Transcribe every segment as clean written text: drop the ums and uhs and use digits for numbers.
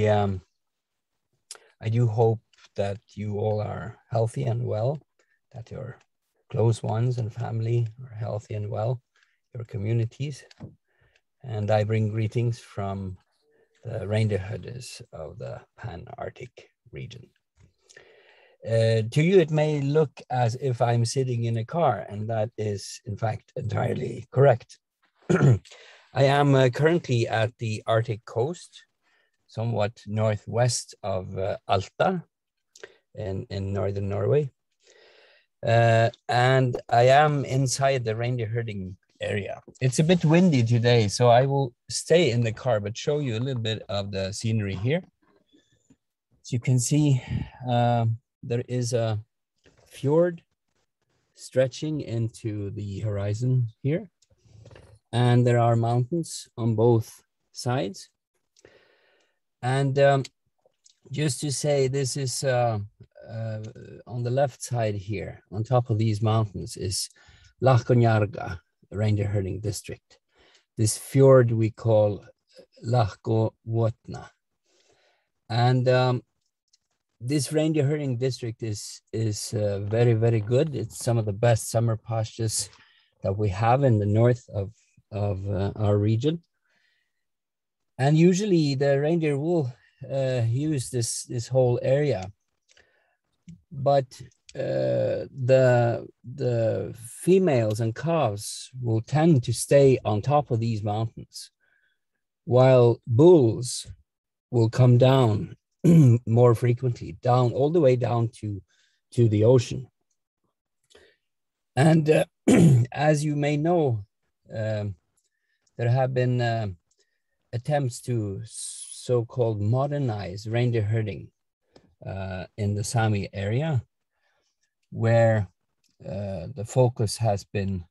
I do hope that you all are healthy and well, that your close ones and family are healthy and well, your communities. And I bring greetings from the reindeer herders of the Pan-Arctic region. To you, it may look as if I'm sitting in a car, and that is, in fact, entirely correct. I am currently at the Arctic coast, somewhat northwest of Alta in northern Norway. And I am inside the reindeer herding area. It's a bit windy today, so I will stay in the car, but show you a little bit of the scenery here. As you can see, there is a fjord stretching into the horizon here. And there are mountains on both sides. And just to say, this is on the left side here, on top of these mountains is Lahkonjarga reindeer herding district. This fjord we call Lahkovotna. And this reindeer herding district is very, very good. It's some of the best summer pastures that we have in the north of our region. And usually the reindeer will use this whole area, but the females and calves will tend to stay on top of these mountains, while bulls will come down more frequently, down all the way down to the ocean. And as you may know, there have been attempts to so-called modernize reindeer herding in the Sami area, where the focus has been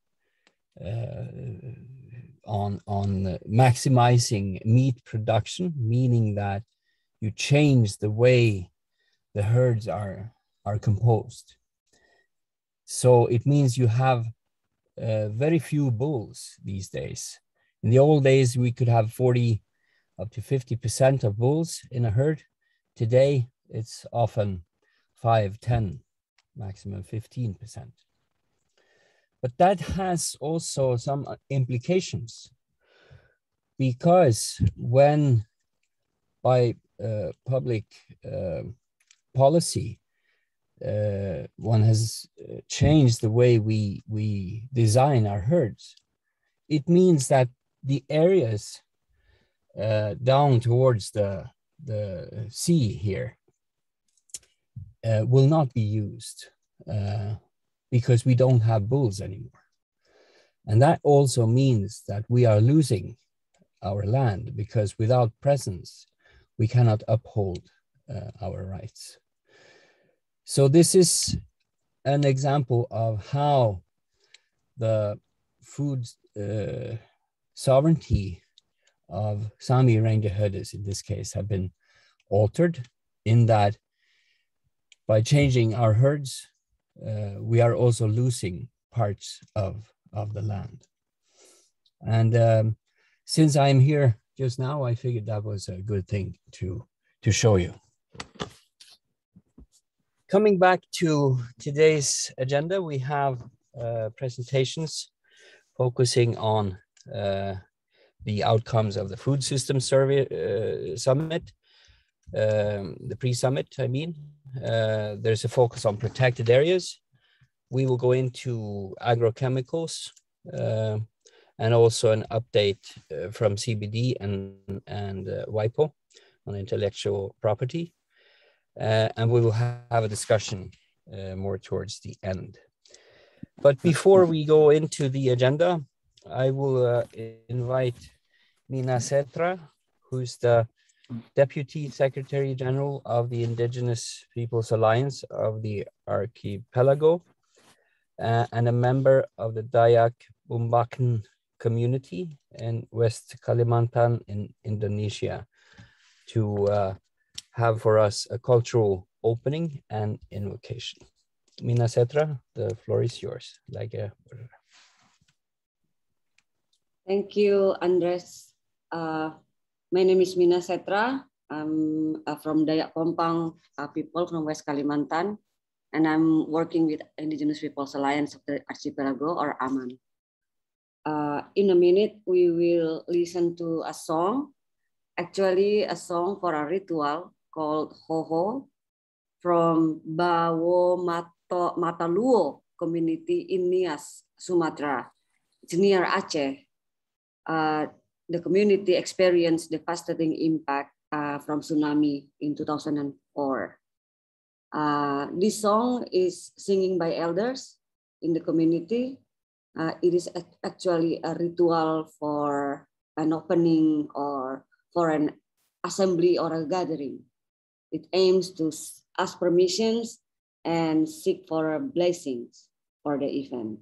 on maximizing meat production, meaning that you change the way the herds are composed. So it means you have very few bulls these days. In the old days, we could have 40 up to 50% of bulls in a herd. Today, it's often 5, 10, maximum 15%. But that has also some implications, because when by public policy, one has changed the way we design our herds, it means that the areas down towards the sea here will not be used because we don't have bulls anymore. And that also means that we are losing our land, because without presence, we cannot uphold our rights. So this is an example of how the food sovereignty of Sami reindeer herders, in this case, have been altered, in that by changing our herds, we are also losing parts of the land. And since I'm here just now, I figured that was a good thing to show you. Coming back to today's agenda, we have presentations focusing on the outcomes of the Food System Survey Summit, the pre-summit, I mean. There's a focus on protected areas. We will go into agrochemicals and also an update from CBD and WIPO on intellectual property. And we will have a discussion more towards the end. But before we go into the agenda, I will invite Mina Setra, who's the Deputy Secretary General of the Indigenous Peoples Alliance of the Archipelago, and a member of the Dayak Bumbakan community in West Kalimantan in Indonesia, to have for us a cultural opening and invocation. Mina Setra, the floor is yours. Thank you, Andres. My name is Mina Setra. I'm from Dayak Pompang people from West Kalimantan, and I'm working with Indigenous Peoples Alliance of the Archipelago, or AMAN. In a minute, we will listen to a song, actually a song for a ritual called Hoho from Bawo Mataluo community in Nias, Sumatra. It's near Aceh. The community experienced devastating impact from tsunami in 2004. This song is singing by elders in the community. It is actually a ritual for an opening or for an assembly or a gathering. It aims to ask permissions and seek for blessings for the event.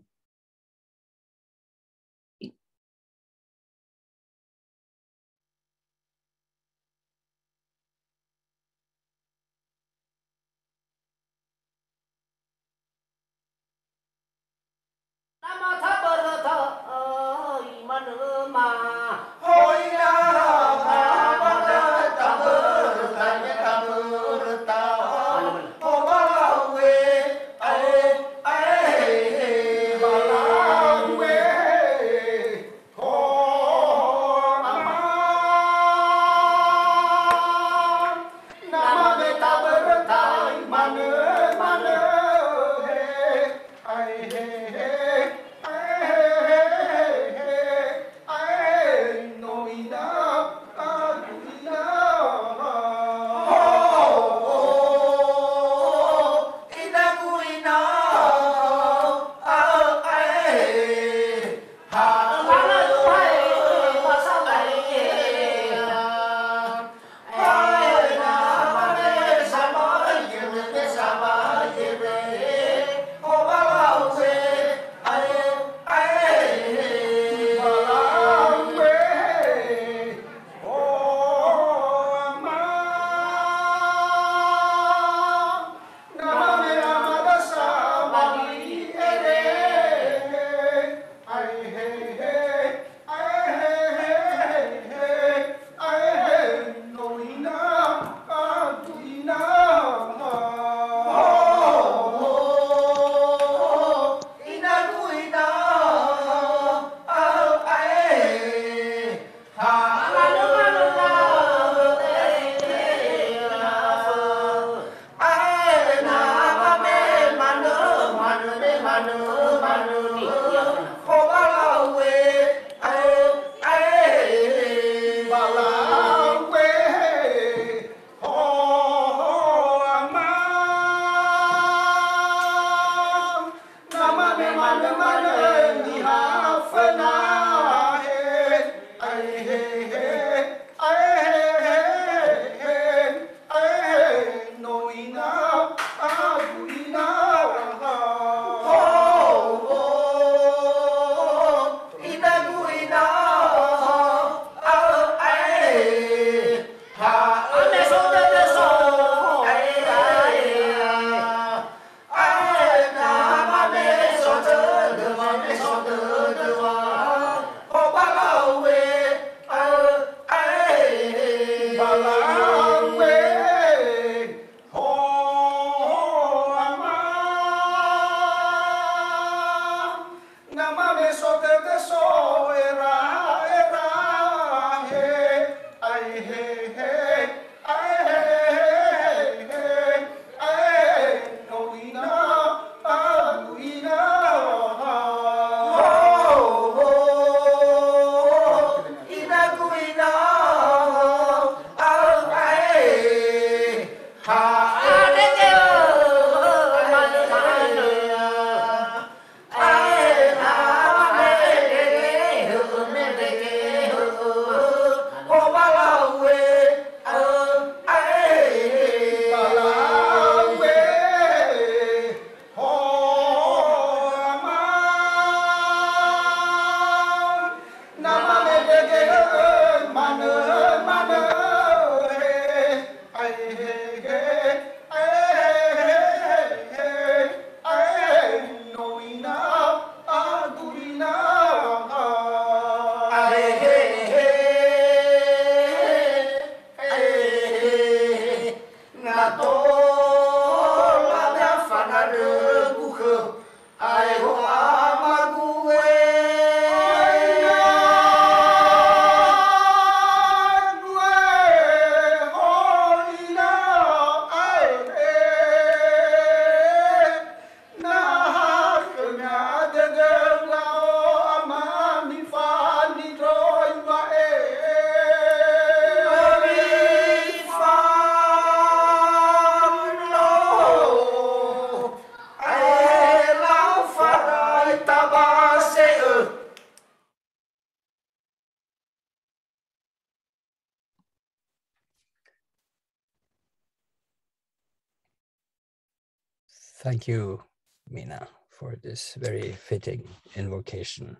Thank you, Mina, for this very fitting invocation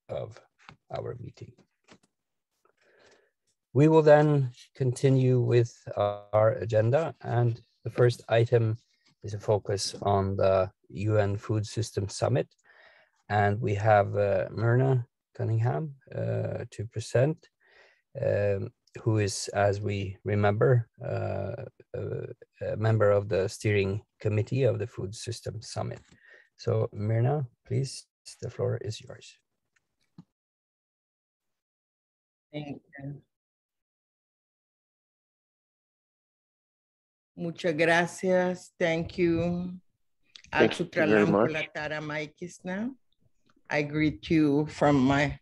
of our meeting. We will then continue with our agenda, and the first item is a focus on the UN Food System Summit, and we have Myrna Cunningham to present, who is, as we remember, a member of the steering committee of the Food System Summit. So Myrna, please, the floor is yours. Thank you. Muchas gracias. Thank you. Thank you very much. I greet you from my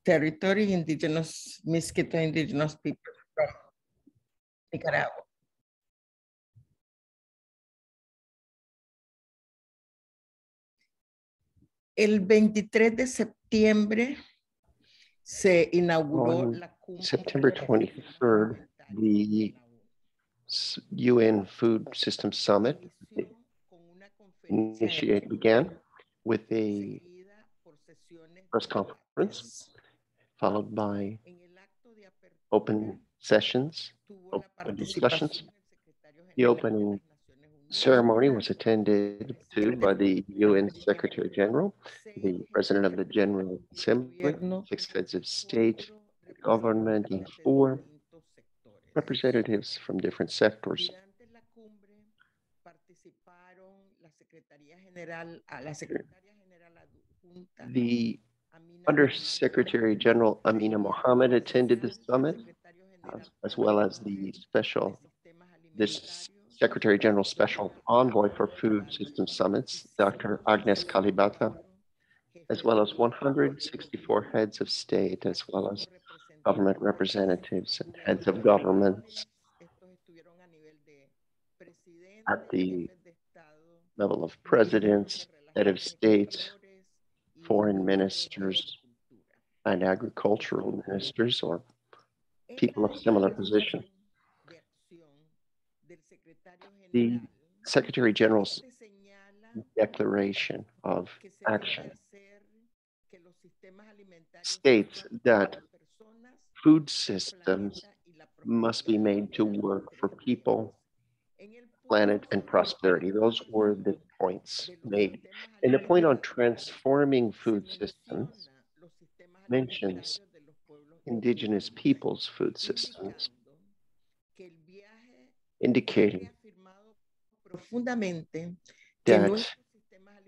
territory, indigenous, Miskito indigenous people from Nicaragua. El 23 de septiembre se inauguró On la cumbre September 23rd, the UN Food System Summit began with a press conference, followed by open sessions, open discussions. The opening ceremony was attended to by the UN Secretary General, the President of the General Assembly, 6 heads of state, government, and 4 representatives from different sectors. The Undersecretary General Amina Mohammed attended the summit, as well as this Secretary General Special Envoy for Food System Summits, Dr. Agnes Kalibata, as well as 164 heads of state, as well as government representatives and heads of governments at the level of presidents, head of states, foreign ministers, and agricultural ministers, or people of similar position. The Secretary General's declaration of action states that food systems must be made to work for people, planet, and prosperity. Those were the points made. And the point on transforming food systems mentions indigenous peoples' food systems, indicating that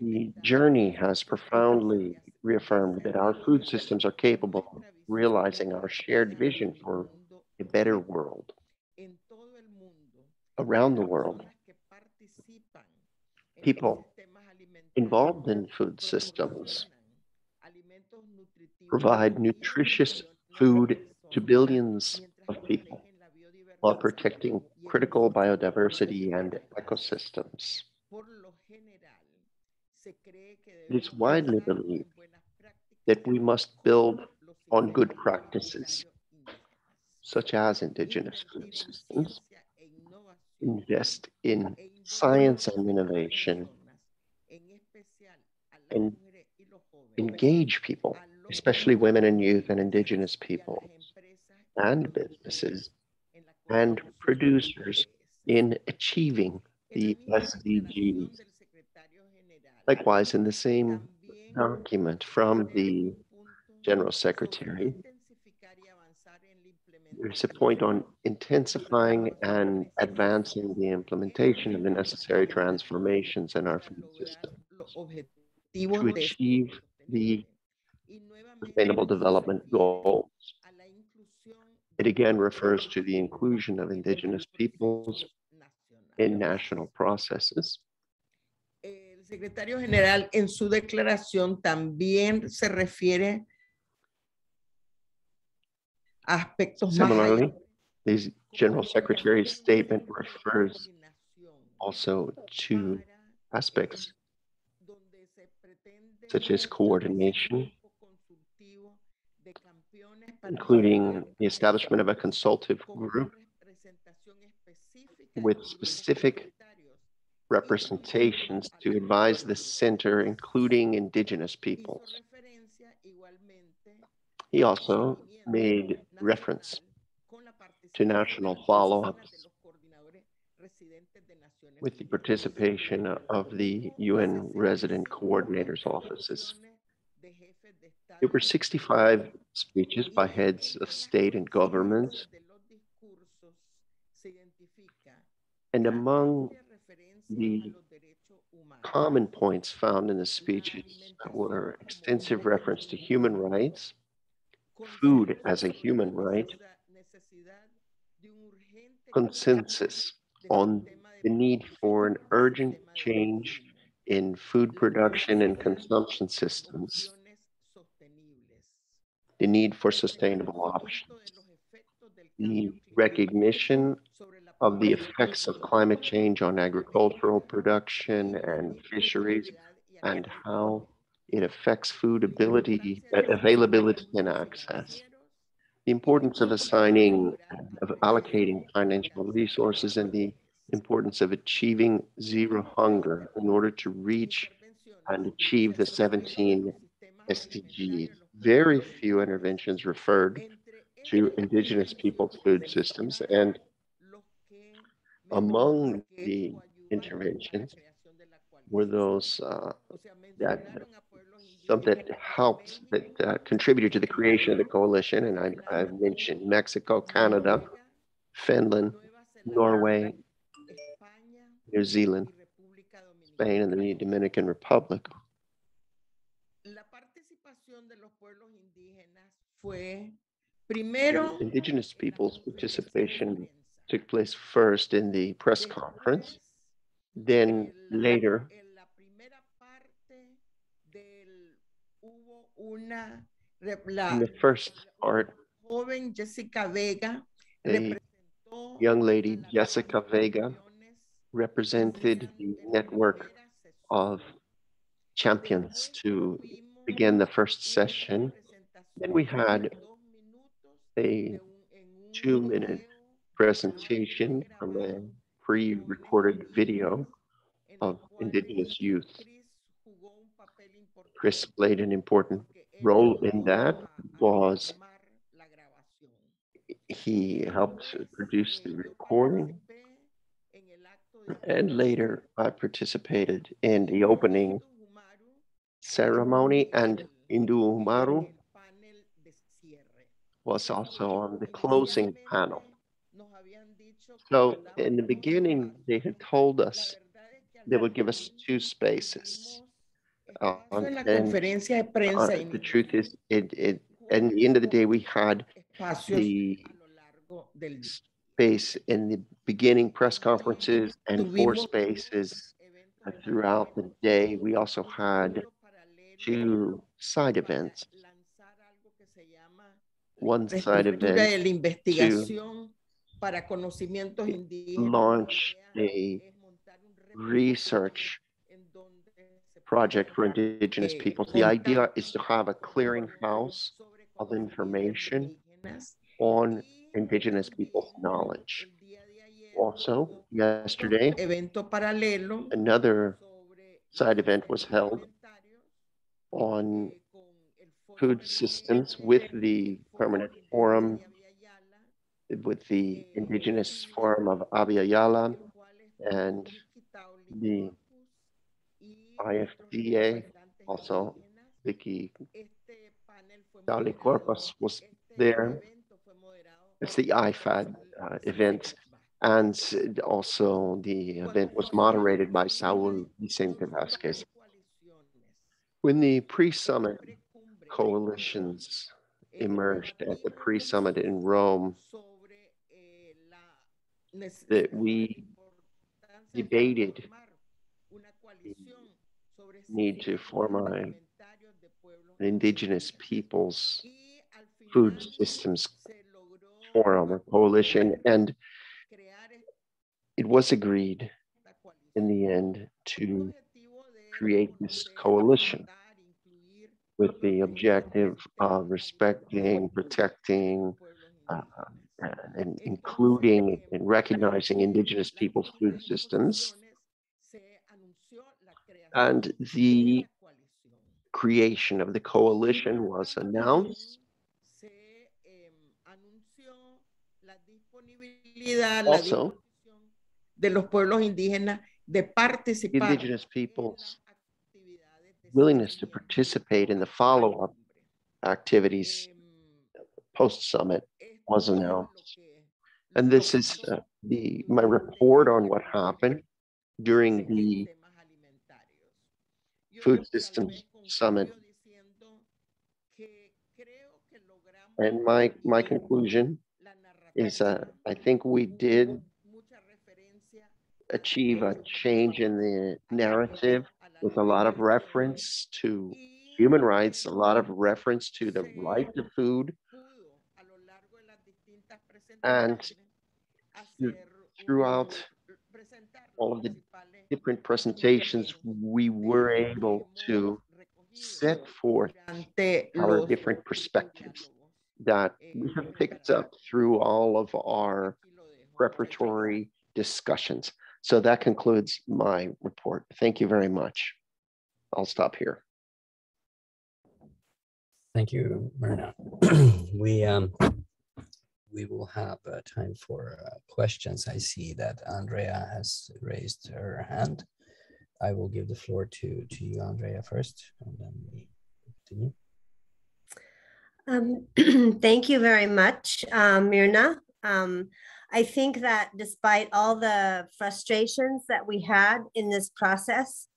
the journey has profoundly reaffirmed that our food systems are capable of realizing our shared vision for a better world. Around the world, people involved in food systems provide nutritious food to billions of people while protecting critical biodiversity and ecosystems. It is widely believed that we must build on good practices, such as indigenous food systems, invest in science and innovation, and engage people, especially women and youth and indigenous people, and businesses and producers in achieving the SDGs. Likewise, in the same document from the General Secretary, there's a point on intensifying and advancing the implementation of the necessary transformations in our food system to achieve the Sustainable Development Goals. It again refers to the inclusion of indigenous peoples in national processes. El secretario general en su declaración también se refiere a aspectos Similarly, the General Secretary's statement refers also to aspects such as coordination, including the establishment of a consultative group with specific representations to advise the center, including indigenous peoples. He also made reference to national follow-ups with the participation of the UN resident coordinators' offices. There were 65 speeches by heads of state and government, and among the common points found in the speeches were extensive reference to human rights, food as a human right, consensus on the need for an urgent change in food production and consumption systems, the need for sustainable options, the recognition of the effects of climate change on agricultural production and fisheries, and how it affects food availability and access. The importance of allocating financial resources, and the importance of achieving zero hunger in order to reach and achieve the 17 SDGs. Very few interventions referred to indigenous people's food systems, and among the interventions were those that helped, that contributed to the creation of the coalition. And I mentioned Mexico, Canada, Finland, Norway, New Zealand, Spain, and the Dominican Republic. Indigenous people's participation took place first in the press conference, then later in the first part, a young lady, Jessica Vega, represented the network of champions to begin the first session. Then we had a 2-minute presentation from a pre-recorded video of indigenous youth. Chris played an important role in that. He helped produce the recording, and later I participated in the opening ceremony, and Indu Umaru was also on the closing panel. So in the beginning, they had told us they would give us 2 spaces. The truth is, at the end of the day, we had the space in the beginning press conferences and 4 spaces throughout the day. We also had 2 side events. One side event to launch a research project for indigenous peoples. The idea is to have a clearinghouse of information on indigenous people's knowledge. Also, yesterday, another side event was held on food systems with the Permanent Forum, with the Indigenous Forum of Abya Yala, and the IFDA, also Vicky Dali-Corpus was there. It's the IFAD event, and also the event was moderated by Saul Vicente Vasquez. When the pre-summit coalitions emerged at the pre-summit in Rome, that we debated the need to form an indigenous peoples food systems forum or coalition, and it was agreed in the end to create this coalition with the objective of respecting, protecting, and including and recognizing indigenous peoples' food systems. And the creation of the coalition was announced. Also, de los pueblos indígenas de participar indigenous peoples' willingness to participate in the follow-up activities post-summit was announced. And this is my report on what happened during the Food Systems Summit. And my conclusion is I think we did achieve a change in the narrative with a lot of reference to human rights, a lot of reference to the right to food. And throughout all of the different presentations, we were able to set forth our different perspectives that we have picked up through all of our preparatory discussions. So that concludes my report. Thank you very much. I'll stop here. Thank you, Myrna. We will have time for questions. I see that Andrea has raised her hand. I will give the floor to you, Andrea, first, and then we continue. Thank you very much, Myrna. I think that despite all the frustrations that we had in this process,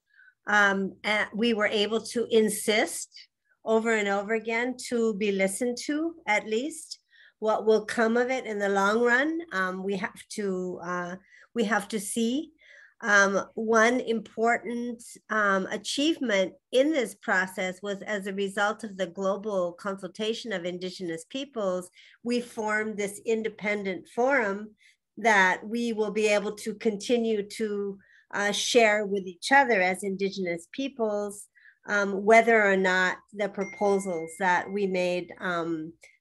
we were able to insist over and over again to be listened to, at least. What will come of it in the long run, we have to see. One important achievement in this process was, as a result of the global consultation of Indigenous peoples, we formed this independent forum that we will be able to continue to share with each other as Indigenous peoples, whether or not the proposals that we made,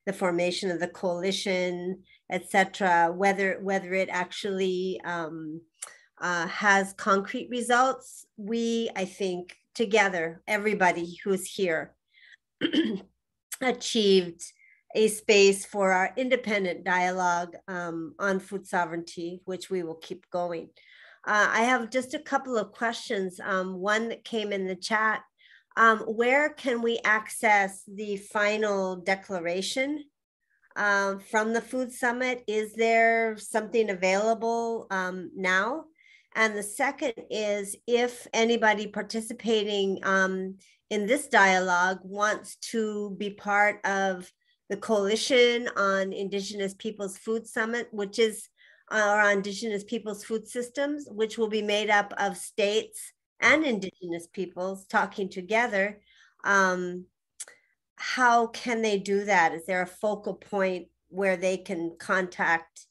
the formation of the coalition, etc., whether it actually has concrete results. I think together, everybody who's here achieved a space for our independent dialogue on food sovereignty, which we will keep going. I have just a couple of questions. One that came in the chat. Where can we access the final declaration from the Food Summit? Is there something available now? And the second is, if anybody participating in this dialogue wants to be part of the Coalition on Indigenous Peoples Food Summit, which is our Indigenous Peoples Food Systems, which will be made up of states and Indigenous peoples talking together, how can they do that? Is there a focal point where they can contact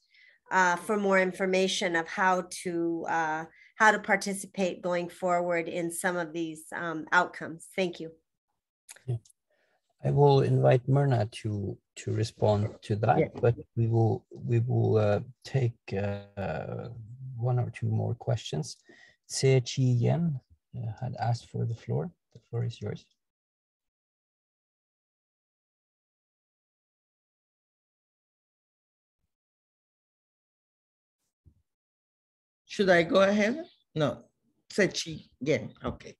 for more information of how to participate going forward in some of these outcomes? Thank you. Yeah. I will invite Myrna to respond to that, yeah. But we will take one or two more questions. Se Chi Yen had asked for the floor. The floor is yours. Should I go ahead? No. Se Chi Yen. Okay.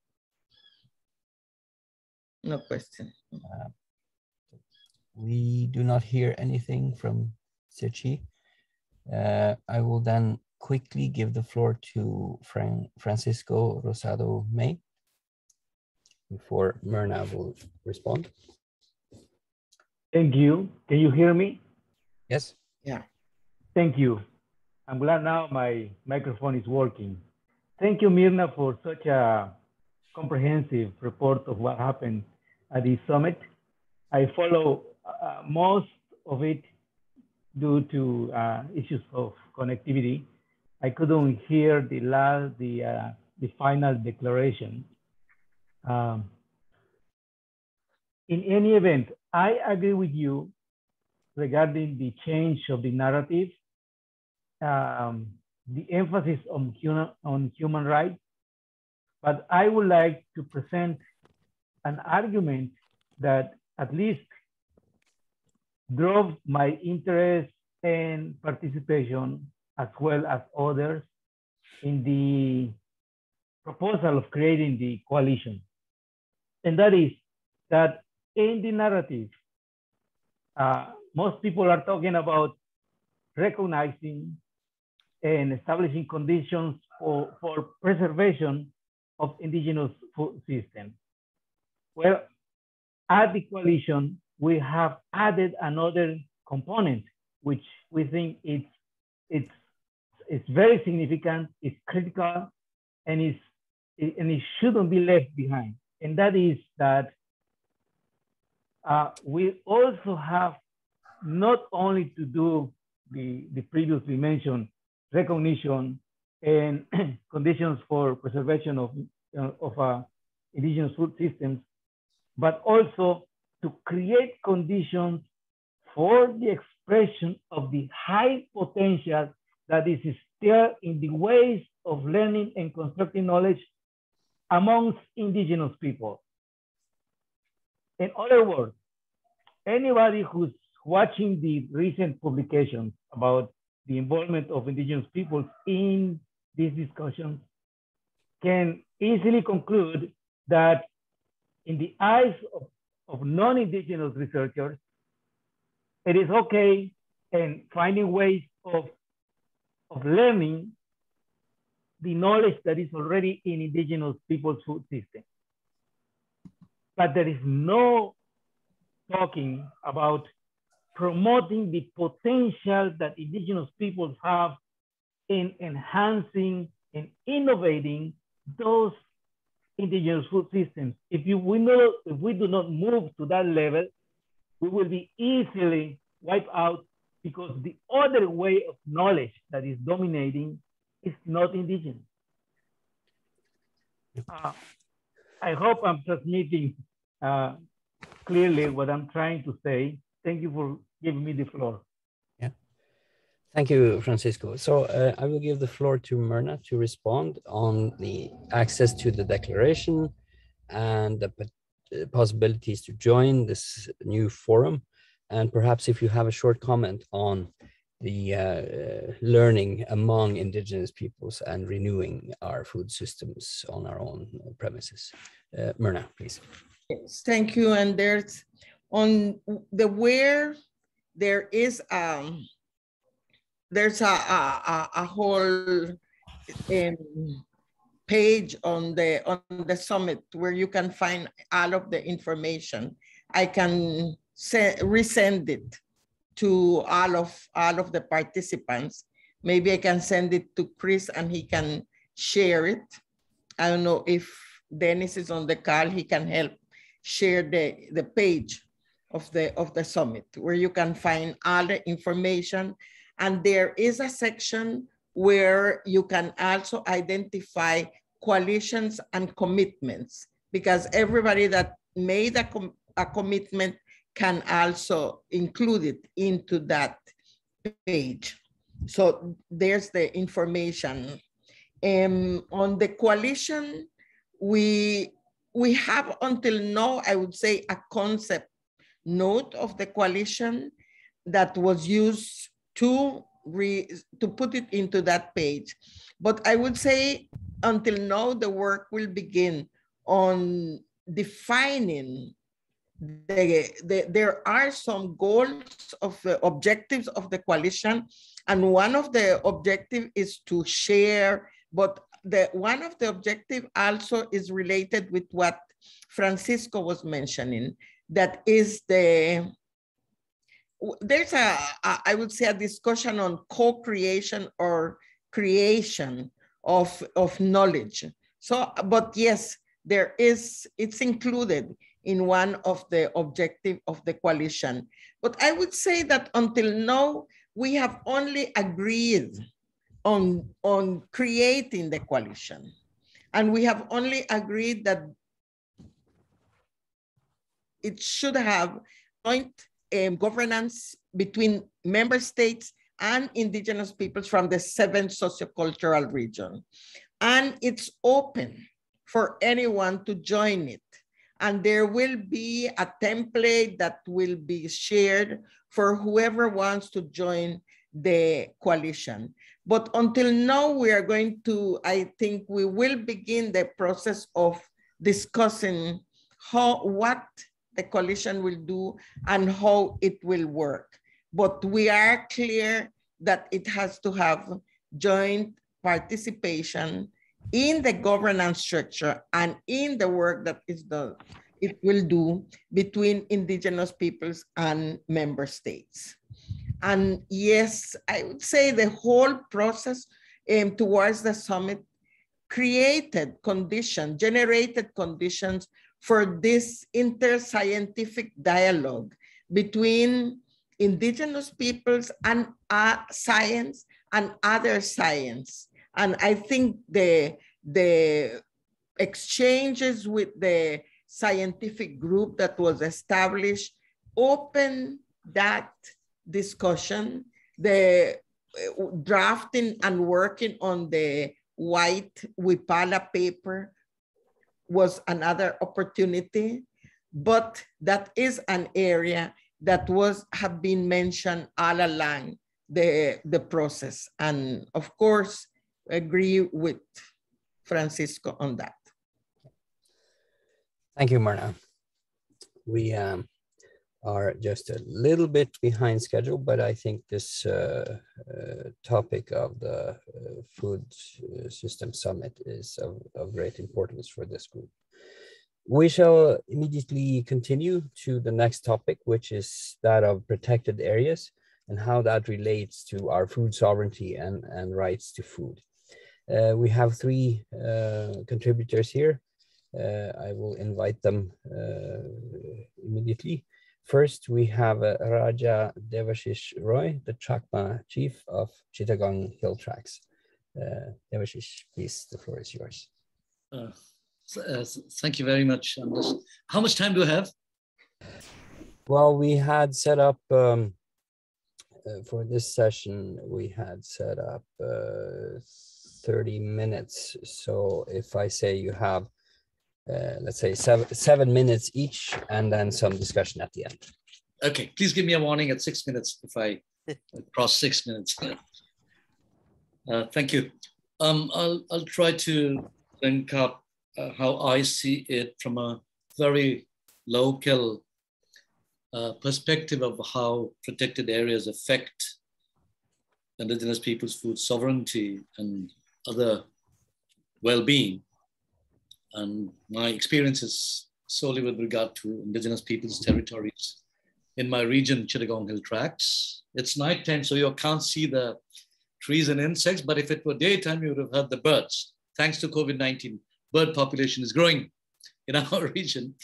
No question. We do not hear anything from Se Chi. I will then quickly give the floor to Francisco Rosado May before Myrna will respond. Thank you. Can you hear me? Yes. Yeah. Thank you. I'm glad now my microphone is working. Thank you, Myrna, for such a comprehensive report of what happened at the summit. I follow most of it due to issues of connectivity. I couldn't hear the final declaration. In any event, I agree with you regarding the change of the narrative, the emphasis on human rights, but I would like to present an argument that at least drove my interest and participation, as well as others, in the proposal of creating the coalition. And that is that in the narrative, most people are talking about recognizing and establishing conditions for preservation of indigenous food systems. Well, at the coalition, we have added another component, which we think it's very significant, it's critical, and it shouldn't be left behind. And that is that we also have not only to do the previously mentioned recognition and conditions for preservation of indigenous food systems, but also to create conditions for the expression of the high potential that is still in the ways of learning and constructing knowledge amongst indigenous people. In other words, anybody who's watching the recent publications about the involvement of indigenous peoples in these discussions can easily conclude that in the eyes of non-indigenous researchers, it is okay and finding ways of learning the knowledge that is already in indigenous people's food system. But there is no talking about promoting the potential that indigenous peoples have in enhancing and innovating those indigenous food systems. If we do not move to that level, we will be easily wiped out because the other way of knowledge that is dominating is not indigenous. I hope I'm transmitting clearly what I'm trying to say. Thank you for giving me the floor. Yeah, thank you, Francisco. So I will give the floor to Myrna to respond on the access to the declaration and the possibilities to join this new forum. And perhaps if you have a short comment on the learning among indigenous peoples and renewing our food systems on our own premises. Myrna, please. Yes, thank you. And there's on the where there is there's a whole page on the summit where you can find all of the information. I can resend it to all of the participants. Maybe I can send it to Chris and he can share it. I don't know if Dennis is on the call, he can help share the page of the summit where you can find all the information. And there is a section where you can also identify coalitions and commitments, because everybody that made a commitment can also include it into that page. So there's the information. On the coalition, we have until now, I would say, a concept note of the coalition that was used to put it into that page. But I would say until now, the work will begin on defining there are some goals of the objectives of the coalition, and one of the objectives is to share, but one of the objectives also is related with what Francisco was mentioning, that is there's I would say a discussion on co-creation or creation of knowledge. So, but yes, it's included in one of the objectives of the coalition. But I would say that until now, we have only agreed on creating the coalition. And we have only agreed that it should have joint governance between member states and indigenous peoples from the 7th sociocultural region. And it's open for anyone to join it. And there will be a template that will be shared for whoever wants to join the coalition. But until now, we are going to, I think we will begin the process of discussing what the coalition will do and how it will work. But we are clear that it has to have joint participation in the governance structure and in the work that is done, it will do between indigenous peoples and member states. And yes, I would say the whole process towards the summit generated conditions for this inter-scientific dialogue between indigenous peoples and science and other science. And I think the exchanges with the scientific group that was established opened that discussion. The drafting and working on the white Wipala paper was another opportunity, but that is an area that have been mentioned all along the process. And of course, agree with Francisco on that. Thank you, Myrna. We are just a little bit behind schedule, but I think this topic of the Food System Summit is of great importance for this group. We shall immediately continue to the next topic, which is that of protected areas and how that relates to our food sovereignty and rights to food. We have three contributors here. I will invite them immediately. First, we have Raja Devashish Roy, the Chakma chief of Chittagong Hill Tracts. Devashish, please, the floor is yours. Thank you very much, Anders. How much time do I have? Well, we had set up, for this session, we had set up 30 minutes. So if I say you have let's say seven minutes each, and then some discussion at the end. Okay, please give me a warning at 6 minutes if I cross 6 minutes. Thank you. I'll try to link up how I see it from a very local perspective of how protected areas affect indigenous people's food sovereignty and other well-being. And my experience is solely with regard to indigenous people's territories in my region, Chittagong Hill Tracts. It's nighttime, so you can't see the trees and insects, but if it were daytime, you would have heard the birds. Thanks to COVID-19, bird population is growing in our region.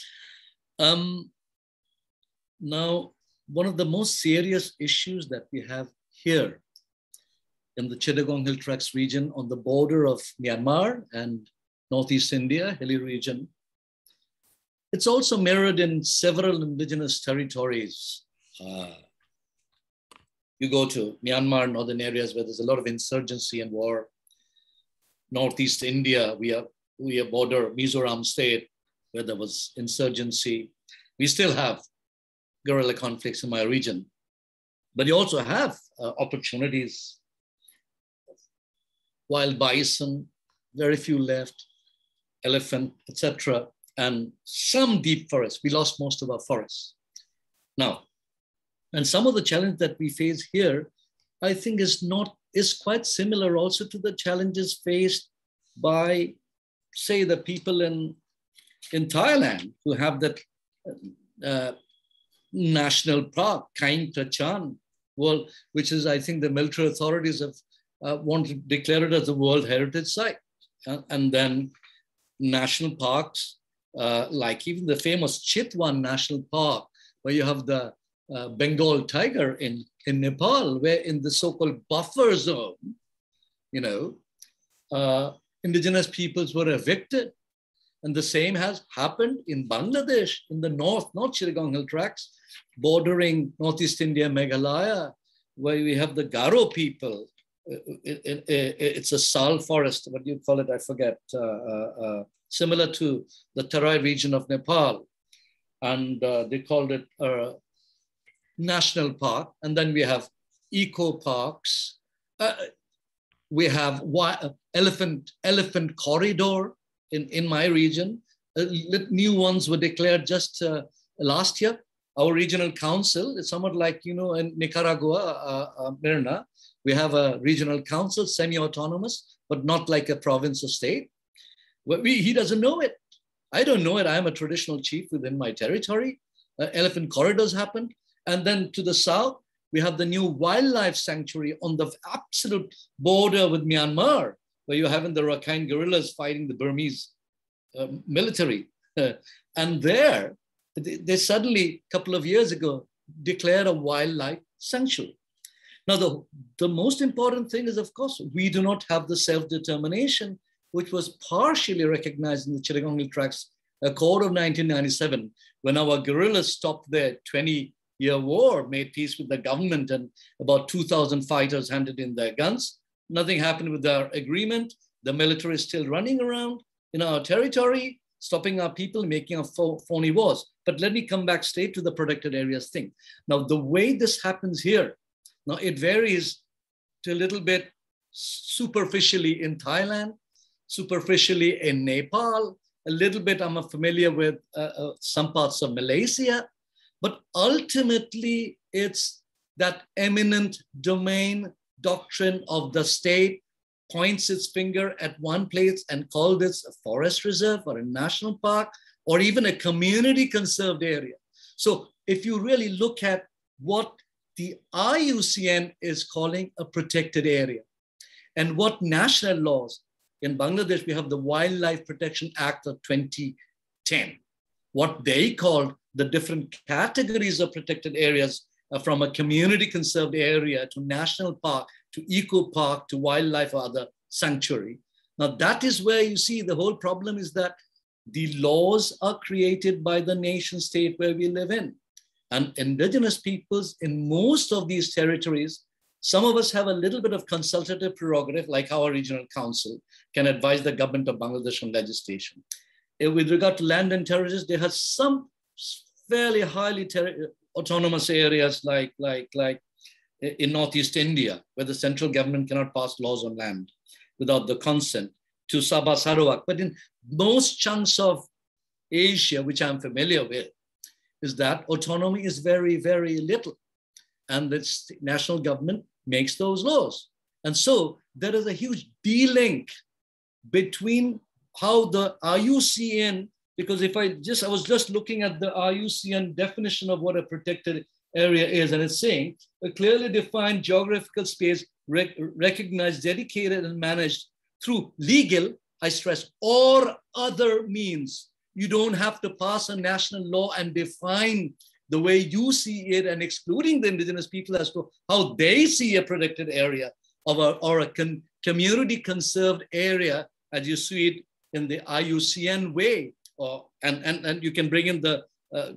Now, one of the most serious issues that we have here in the Chittagong Hill Tracts region on the border of Myanmar and Northeast India, hilly region. It's also mirrored in several indigenous territories. You go to Myanmar, northern areas where there's a lot of insurgency and war. Northeast India, we are border Mizoram state where there was insurgency. We still have guerrilla conflicts in my region, but you also have opportunities. Wild bison, very few left, elephant, etc., and some deep forests. We lost most of our forests. Now, and some of the challenge that we face here, I think is quite similar also to the challenges faced by, say, the people in Thailand who have that national park, Kaeng Krachan, which is, I think the military authorities have want to declare it as a World Heritage Site. And then national parks, like even the famous Chitwan National Park, where you have the Bengal tiger in Nepal, where in the so-called buffer zone, indigenous peoples were evicted. And the same has happened in Bangladesh, in the north Chittagong Hill Tracts, bordering Northeast India, Meghalaya, where we have the Garo people. It's a sal forest, what do you call it? I forget. similar to the Tarai region of Nepal. And they called it a national park. And then we have eco parks. We have elephant corridor in my region. New ones were declared just last year. Our regional council is somewhat like, you know, in Nicaragua, Mirna, we have a regional council, semi-autonomous, but not like a province or state. He doesn't know it. I don't know it. I'm a traditional chief within my territory. Elephant corridors happened. And then to the south, we have the new wildlife sanctuary on the absolute border with Myanmar, where you're having the Rakhine guerrillas fighting the Burmese military. And there, they suddenly, a couple of years ago, declared a wildlife sanctuary. Now, the most important thing is, of course, we do not have the self-determination, which was partially recognized in the Chittagong Hill Tracts Accord of 1997, when our guerrillas stopped their 20-year war, made peace with the government, and about 2,000 fighters handed in their guns. Nothing happened with our agreement. The military is still running around in our territory, stopping our people, making up phony wars. But let me come back straight to the protected areas thing. Now, the way this happens here, now it varies to a little bit superficially in Thailand, superficially in Nepal, a little bit I'm familiar with some parts of Malaysia, but ultimately it's that eminent domain doctrine of the state points its finger at one place and calls this a forest reserve or a national park or even a community conserved area. So if you really look at what the IUCN is calling a protected area and what national laws, in Bangladesh, we have the Wildlife Protection Act of 2010, what they called the different categories of protected areas from a community conserved area to national park, to eco park, to wildlife or other sanctuary. Now that is where you see the whole problem is that the laws are created by the nation state where we live in. And indigenous peoples in most of these territories, some of us have a little bit of consultative prerogative, like our regional council can advise the government of Bangladesh on legislation. With regard to land and territories, they have some fairly highly autonomous areas like in Northeast India, where the central government cannot pass laws on land without the consent, to Sabah Sarawak. But in most chunks of Asia, which I'm familiar with, is that autonomy is very, very little. And the national government makes those laws. And so there is a huge de-link between how the IUCN, because I was just looking at the IUCN definition of what a protected area is, and it's saying a clearly defined geographical space recognized, dedicated, and managed through legal, I stress, or other means. You don't have to pass a national law and define the way you see it and excluding the indigenous people as to how they see a protected area or a community conserved area as you see it in the IUCN way. And you can bring in the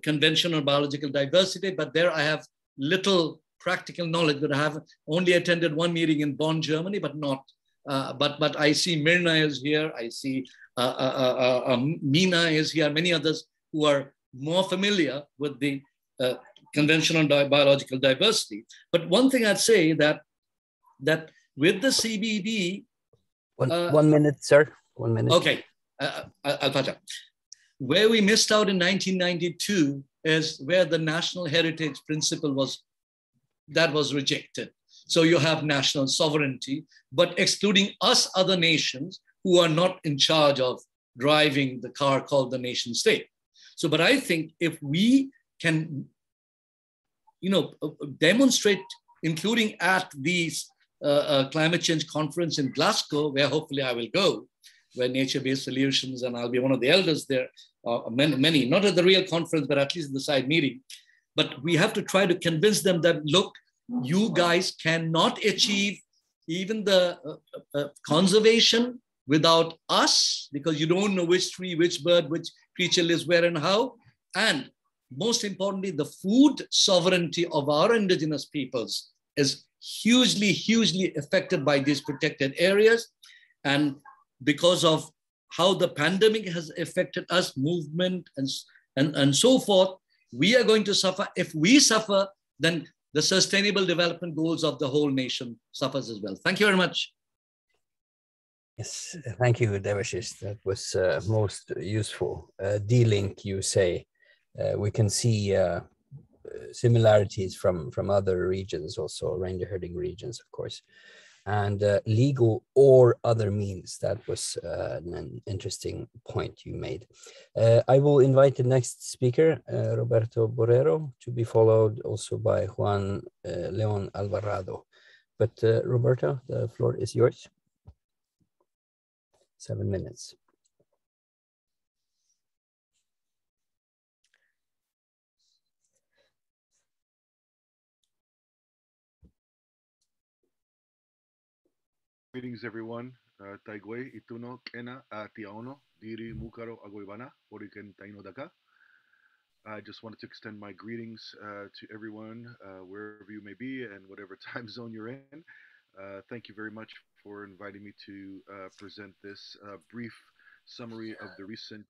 Convention on Biological Diversity, but there I have little practical knowledge, but I have only attended one meeting in Bonn, Germany, but not. But I see Mirna is here. I see Mina is here. Many others who are more familiar with the Convention on Biological Diversity. But one thing I'd say that with the CBD, 1 minute, sir. 1 minute. Okay, Al-Fatah. Where we missed out in 1992 is where the national heritage principle was rejected. So you have national sovereignty, but excluding us other nations who are not in charge of driving the car called the nation state. So, but I think if we can, demonstrate, including at these climate change conference in Glasgow, where hopefully I will go, where nature-based solutions, and I'll be one of the elders there, many, not at the real conference, but at least in the side meeting. But we have to try to convince them that, look, you guys cannot achieve even the conservation without us, because you don't know which tree, which bird, which creature lives where and how. And most importantly, the food sovereignty of our indigenous peoples is hugely, hugely affected by these protected areas. And because of how the pandemic has affected us, movement and so forth, we are going to suffer. If we suffer, then the sustainable development goals of the whole nation suffers as well. Thank you very much. Yes, thank you, Devashish. That was most useful. D-Link, you say. We can see similarities from other regions, also reindeer herding regions, of course. And legal or other means, that was an interesting point you made. I will invite the next speaker, Roberto Borrero, to be followed also by Juan Leon Alvarado. But Roberto, the floor is yours. 7 minutes. Greetings, everyone. Taigwe, Ituno, Kena, Tiaono, Diri, Mukaro, Agoibana, Oriken, Taino Daka. I just wanted to extend my greetings to everyone, wherever you may be and whatever time zone you're in. Thank you very much for inviting me to present this brief summary of the recent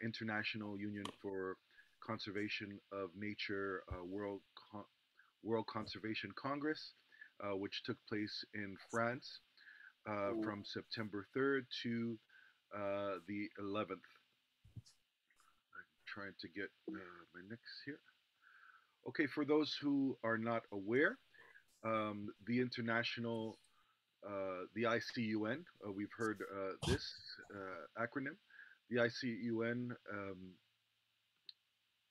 International Union for Conservation of Nature World Conservation Congress, which took place in France from September 3rd to the 11th. I'm trying to get my next here. Okay, for those who are not aware, the international, the ICUN, we've heard this acronym. The ICUN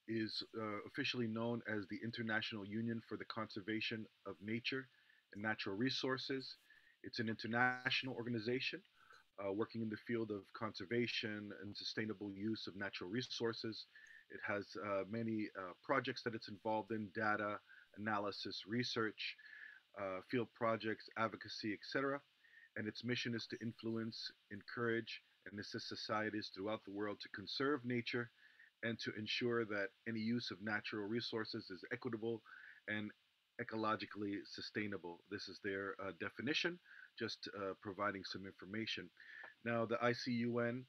is officially known as the International Union for the Conservation of Nature and Natural Resources. It's an international organization working in the field of conservation and sustainable use of natural resources. It has many projects that it's involved in: data, analysis, research, field projects, advocacy, etc. And its mission is to influence, encourage, and assist societies throughout the world to conserve nature and to ensure that any use of natural resources is equitable and ecologically sustainable. This is their definition, just providing some information. Now, the ICUN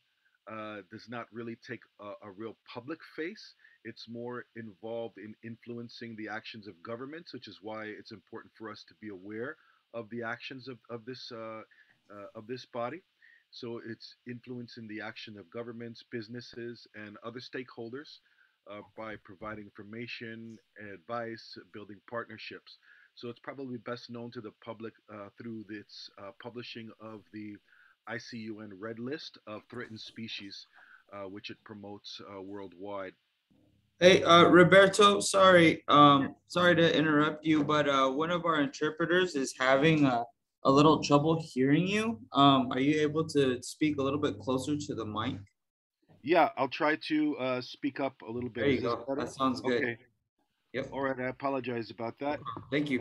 does not really take a real public face. It's more involved in influencing the actions of governments, which is why it's important for us to be aware of the actions of this body. So it's influencing the action of governments, businesses, and other stakeholders by providing information, advice, building partnerships. So it's probably best known to the public through its publishing of the ICUN Red List of Threatened Species, which it promotes worldwide. Hey, Roberto, sorry to interrupt you, but one of our interpreters is having a little trouble hearing you. Are you able to speak a little bit closer to the mic? Yeah, I'll try to speak up a little bit. There you go. That sounds good. Okay. Yep. All right, I apologize about that. Thank you.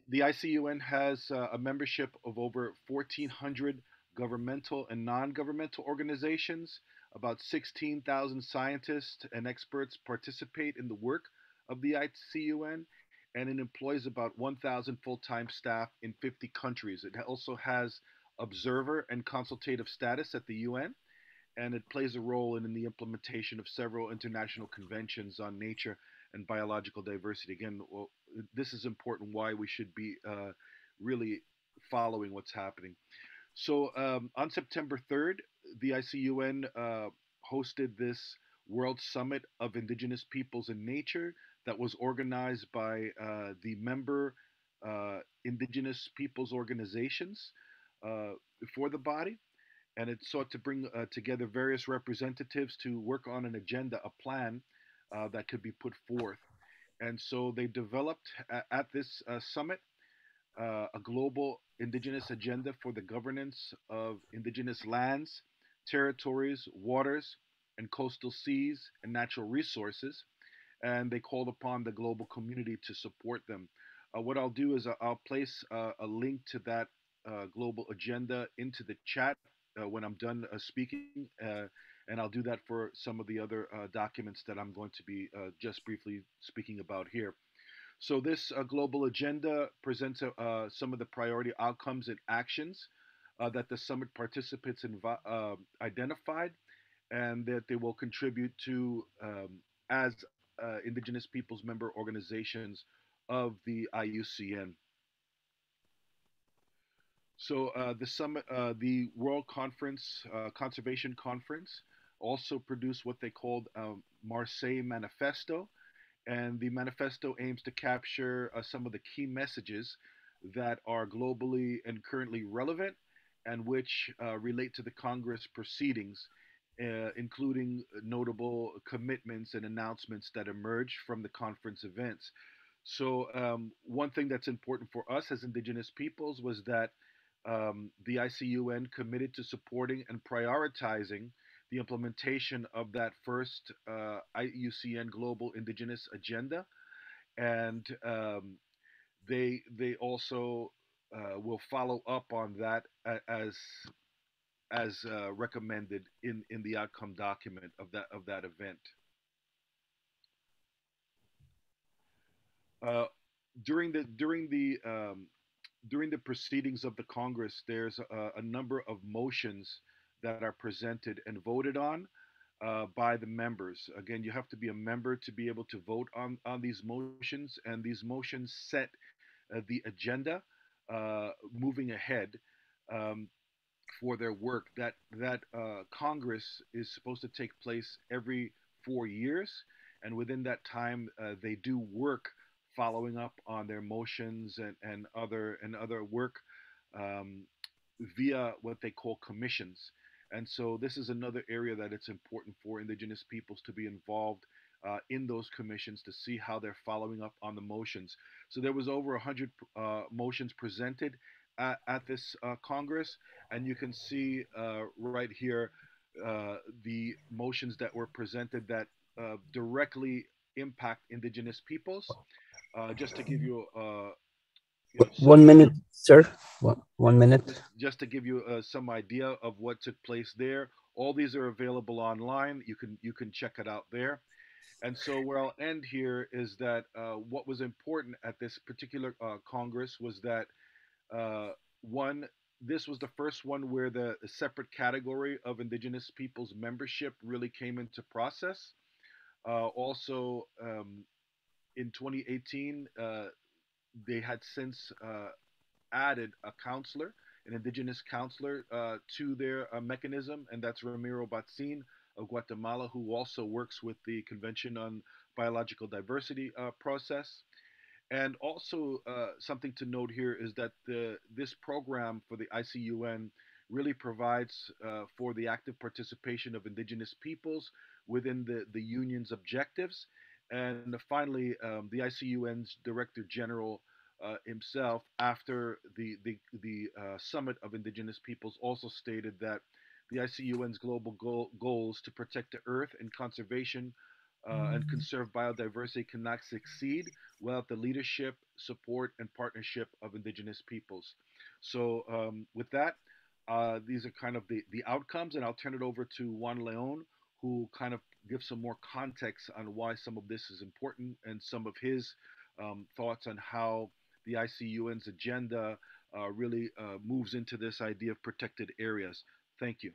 The ICUN has a membership of over 1,400 governmental and non-governmental organizations. About 16,000 scientists and experts participate in the work of the ICUN, and it employs about 1,000 full-time staff in 50 countries. It also has observer and consultative status at the UN, and it plays a role in the implementation of several international conventions on nature and biological diversity. Again, well, this is important why we should be really following what's happening. So on September 3rd, the ICUN hosted this World Summit of Indigenous Peoples and Nature that was organized by the member Indigenous Peoples organizations for the body. And it sought to bring together various representatives to work on an agenda, a plan that could be put forth. And so they developed at this summit a global indigenous agenda for the governance of indigenous lands, territories, waters, and coastal seas and natural resources. And they called upon the global community to support them. What I'll do is I'll place a link to that global agenda into the chat when I'm done speaking. And I'll do that for some of the other documents that I'm going to be just briefly speaking about here. So this global agenda presents some of the priority outcomes and actions that the summit participants identified, and that they will contribute to as Indigenous Peoples member organizations of the IUCN. So the summit, the World Conference, Conservation Conference, also produced what they called Marseille Manifesto, and the manifesto aims to capture some of the key messages that are globally and currently relevant and which relate to the Congress proceedings, including notable commitments and announcements that emerged from the conference events. So, one thing that's important for us as Indigenous peoples was that the ICUN committed to supporting and prioritizing the implementation of that first IUCN Global Indigenous Agenda, and they also will follow up on that as recommended in the outcome document of that event. Uh, during the proceedings of the Congress, there's a number of motions that are presented and voted on by the members. Again, you have to be a member to be able to vote on these motions, and these motions set the agenda moving ahead for their work. That Congress is supposed to take place every 4 years, and within that time, they do work following up on their motions and other work via what they call commissions. And so this is another area that it's important for Indigenous peoples to be involved in those commissions to see how they're following up on the motions. So there was over 100 motions presented at this Congress, and you can see right here the motions that were presented that directly impact Indigenous peoples. Just to give you, some, 1 minute, sir. 1 minute. just to give you some idea of what took place there. All these are available online. You can check it out there. And so where I'll end here is that what was important at this particular Congress was that one, this was the first one where the separate category of Indigenous peoples membership really came into process. Also, in 2018, they had since added a counselor, an Indigenous counselor, to their mechanism, and that's Ramiro Batsin of Guatemala, who also works with the Convention on Biological Diversity process. And also, something to note here is that this program for the ICUN really provides for the active participation of Indigenous peoples within the union's objectives. And finally, the ICUN's Director General himself, after the Summit of Indigenous Peoples, also stated that the ICUN's global goals to protect the earth and conservation and conserve biodiversity cannot succeed without the leadership, support, and partnership of Indigenous peoples. So with that, these are kind of the outcomes, and I'll turn it over to Juan Leon, who kind of gives some more context on why some of this is important and some of his thoughts on how the ICUN's agenda really moves into this idea of protected areas. Thank you.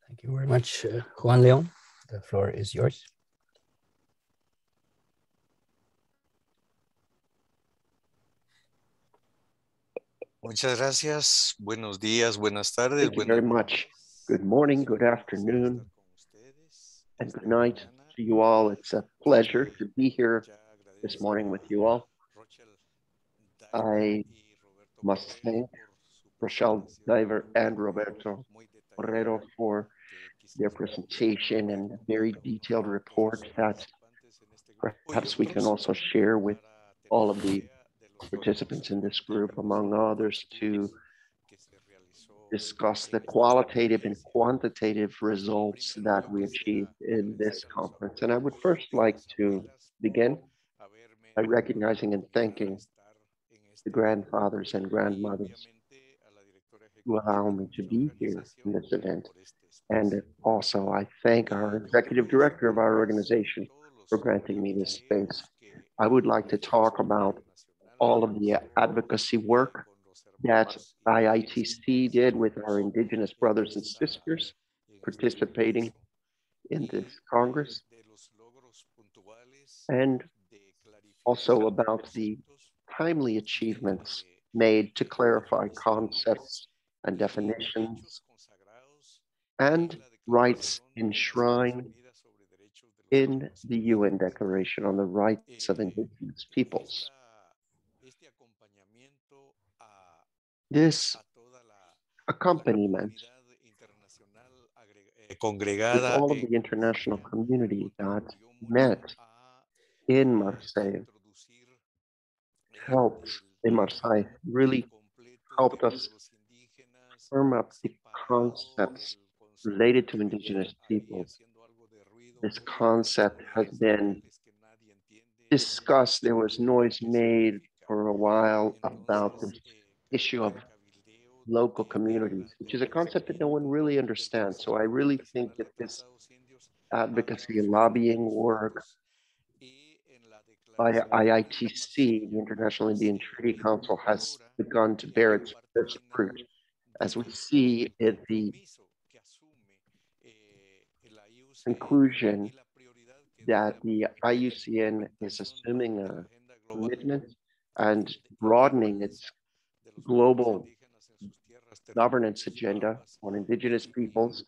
Thank you very much, Juan Leon. The floor is yours. Muchas gracias. Buenos días, buenas tardes. Thank you very much. Good morning, good afternoon, and good night to you all. It's a pleasure to be here this morning with you all. I must thank Rochelle Diver and Roberto Borrero for their presentation and a very detailed report that perhaps we can also share with all of the participants in this group, among others, to discuss the qualitative and quantitative results that we achieved in this conference. And I would first like to begin by recognizing and thanking the grandfathers and grandmothers who allow me to be here in this event. And also, I thank our executive director of our organization for granting me this space. I would like to talk about all of the advocacy work that IITC did with our indigenous brothers and sisters participating in this Congress, and also about the timely achievements made to clarify concepts and definitions and rights enshrined in the UN Declaration on the Rights of Indigenous Peoples. This accompaniment with all of the international community that met in Marseille really helped us firm up the concepts related to indigenous peoples. This concept has been discussed. There was noise made for a while about this issue of local communities, which is a concept that no one really understands. So I really think that this advocacy and lobbying work by IITC, the International Indian Treaty Council, has begun to bear its first fruit. As we see in the conclusion that the IUCN is assuming a commitment and broadening its global governance agenda on indigenous peoples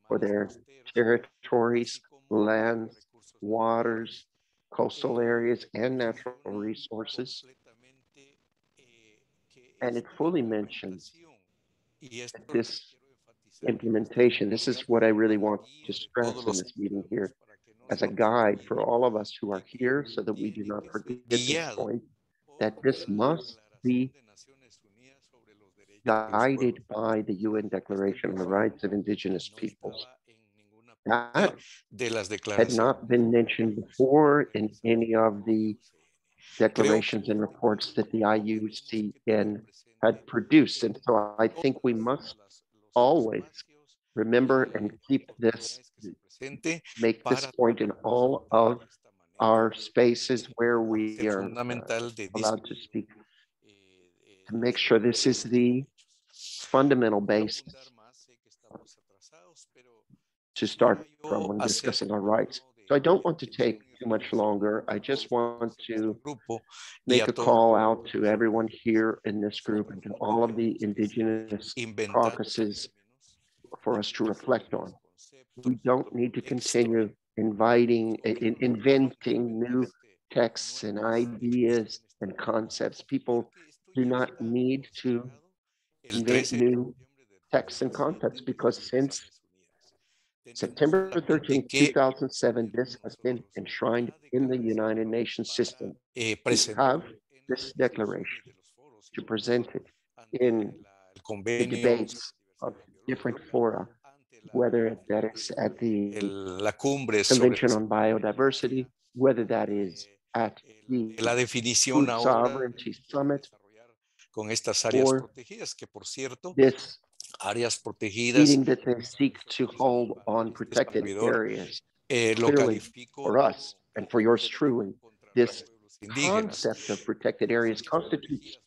for their territories, lands, waters, coastal areas, and natural resources. And it fully mentions that this implementation, this is what I really want to stress in this meeting here, as a guide for all of us who are here so that we do not forget this point, that this must be guided by the UN Declaration on the Rights of Indigenous Peoples. That had not been mentioned before in any of the declarations and reports that the IUCN had produced. And so I think we must always remember and keep this, make this point in all of our spaces where we are allowed to speak, to make sure this is the fundamental basis to start from when discussing our rights. So I don't want to take too much longer. I just want to make a call out to everyone here in this group and to all of the indigenous caucuses for us to reflect on. We don't need to continue inventing new texts and ideas and concepts. People do not need to invent new texts and concepts, because since September 13, 2007, this has been enshrined in the United Nations system. We have this declaration to present it in the debates of different fora, whether that is at the Convention on Biodiversity, whether that is at the Food Sovereignty Summit, or this meeting that they seek to hold on protected areas. Clearly, for us and for yours truly, this concept of protected areas constitutes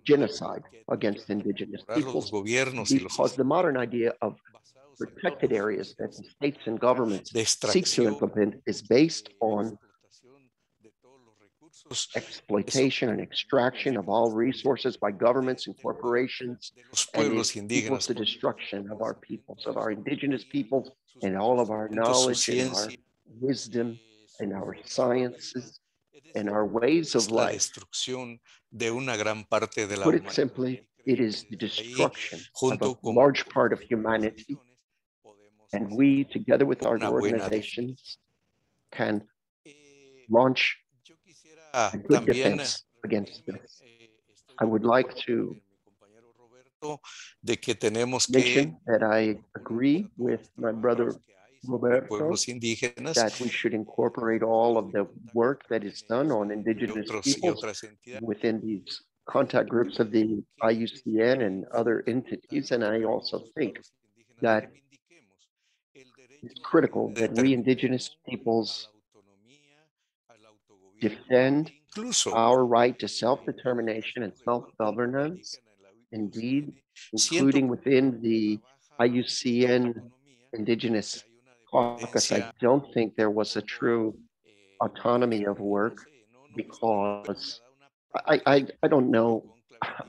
genocide against indigenous peoples, because the modern idea of protected areas that the states and governments seek to implement is based on exploitation and extraction of all resources by governments and corporations, and it equals the destruction of our peoples, of our indigenous peoples, and all of our knowledge and our wisdom and our sciences and our ways of life. Put it simply, it is the destruction of a large part of humanity, and we, together with our organizations, can launch a good defense against this. I would like to mention that I agree with my brother Roberto that we should incorporate all of the work that is done on indigenous peoples within these contact groups of the IUCN and other entities. And I also think that it's critical that we indigenous peoples defend our right to self-determination and self-governance Indeed, including within the IUCN Indigenous Caucus, I don't think there was a true autonomy of work because I don't know,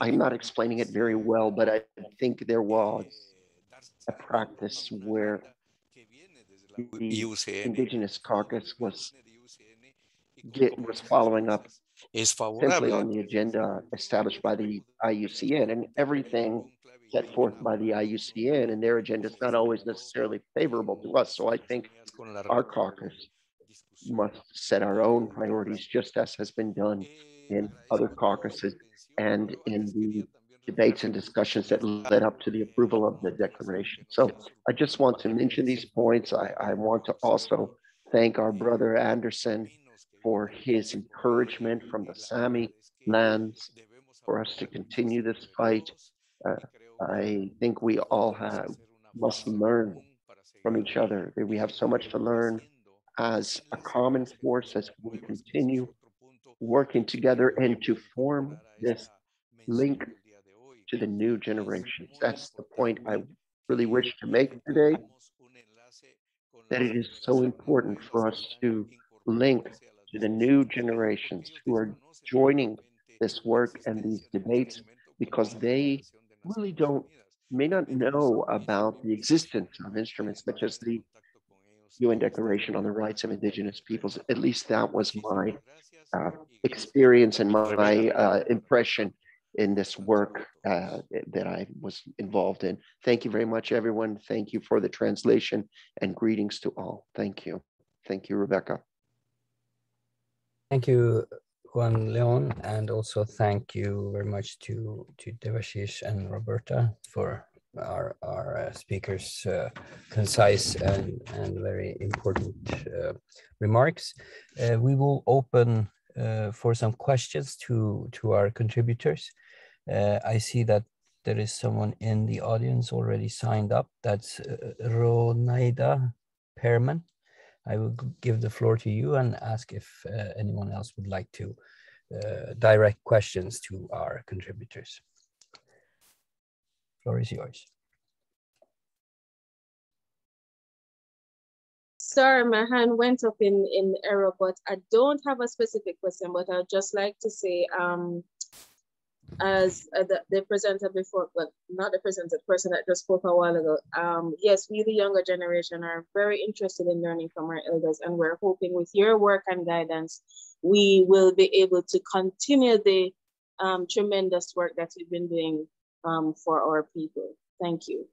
I'm not explaining it very well, but I think there was a practice where the Indigenous Caucus was following up simply on the agenda established by the IUCN, and everything set forth by the IUCN and their agenda is not always necessarily favorable to us. So I think our caucus must set our own priorities, just as has been done in other caucuses and in the debates and discussions that led up to the approval of the declaration. So I just want to mention these points. I want to also thank our brother Anderson for his encouragement from the Sami lands for us to continue this fight. I think we all must learn from each other. We have so much to learn as a common force as we continue working together and to form this link to the new generations. That's the point I really wish to make today, that it is so important for us to link to the new generations who are joining this work and these debates, because they really may not know about the existence of instruments such as the UN Declaration on the Rights of Indigenous Peoples. At least that was my experience and my impression in this work that I was involved in. Thank you very much, everyone. Thank you for the translation, and greetings to all. Thank you. Thank you, Rebecca. Thank you, Juan Leon, and also thank you very much to Devashish and Roberta for our speakers' concise and very important remarks. We will open for some questions to our contributors. I see that there is someone in the audience already signed up. That's Ronaida Perman. I will give the floor to you and ask if anyone else would like to direct questions to our contributors. Floor is yours. Sorry, my hand went up in error, but I don't have a specific question, but I'd just like to say, as the presenter before, but not the presenter, person that just spoke a while ago, yes, we the younger generation are very interested in learning from our elders, and we're hoping with your work and guidance, we will be able to continue the tremendous work that we've been doing for our people. Thank you.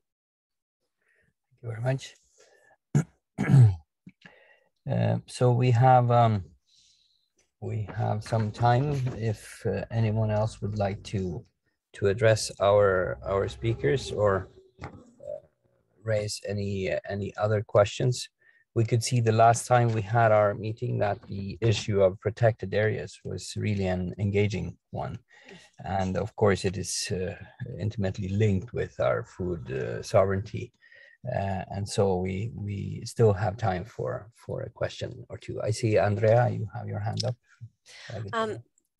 Thank you very much. So we have some time if anyone else would like to address our speakers or raise any other questions. We could see the last time we had our meeting that the issue of protected areas was really an engaging one. And of course, it is intimately linked with our food sovereignty. And so we still have time for a question or two. I see Andrea, you have your hand up.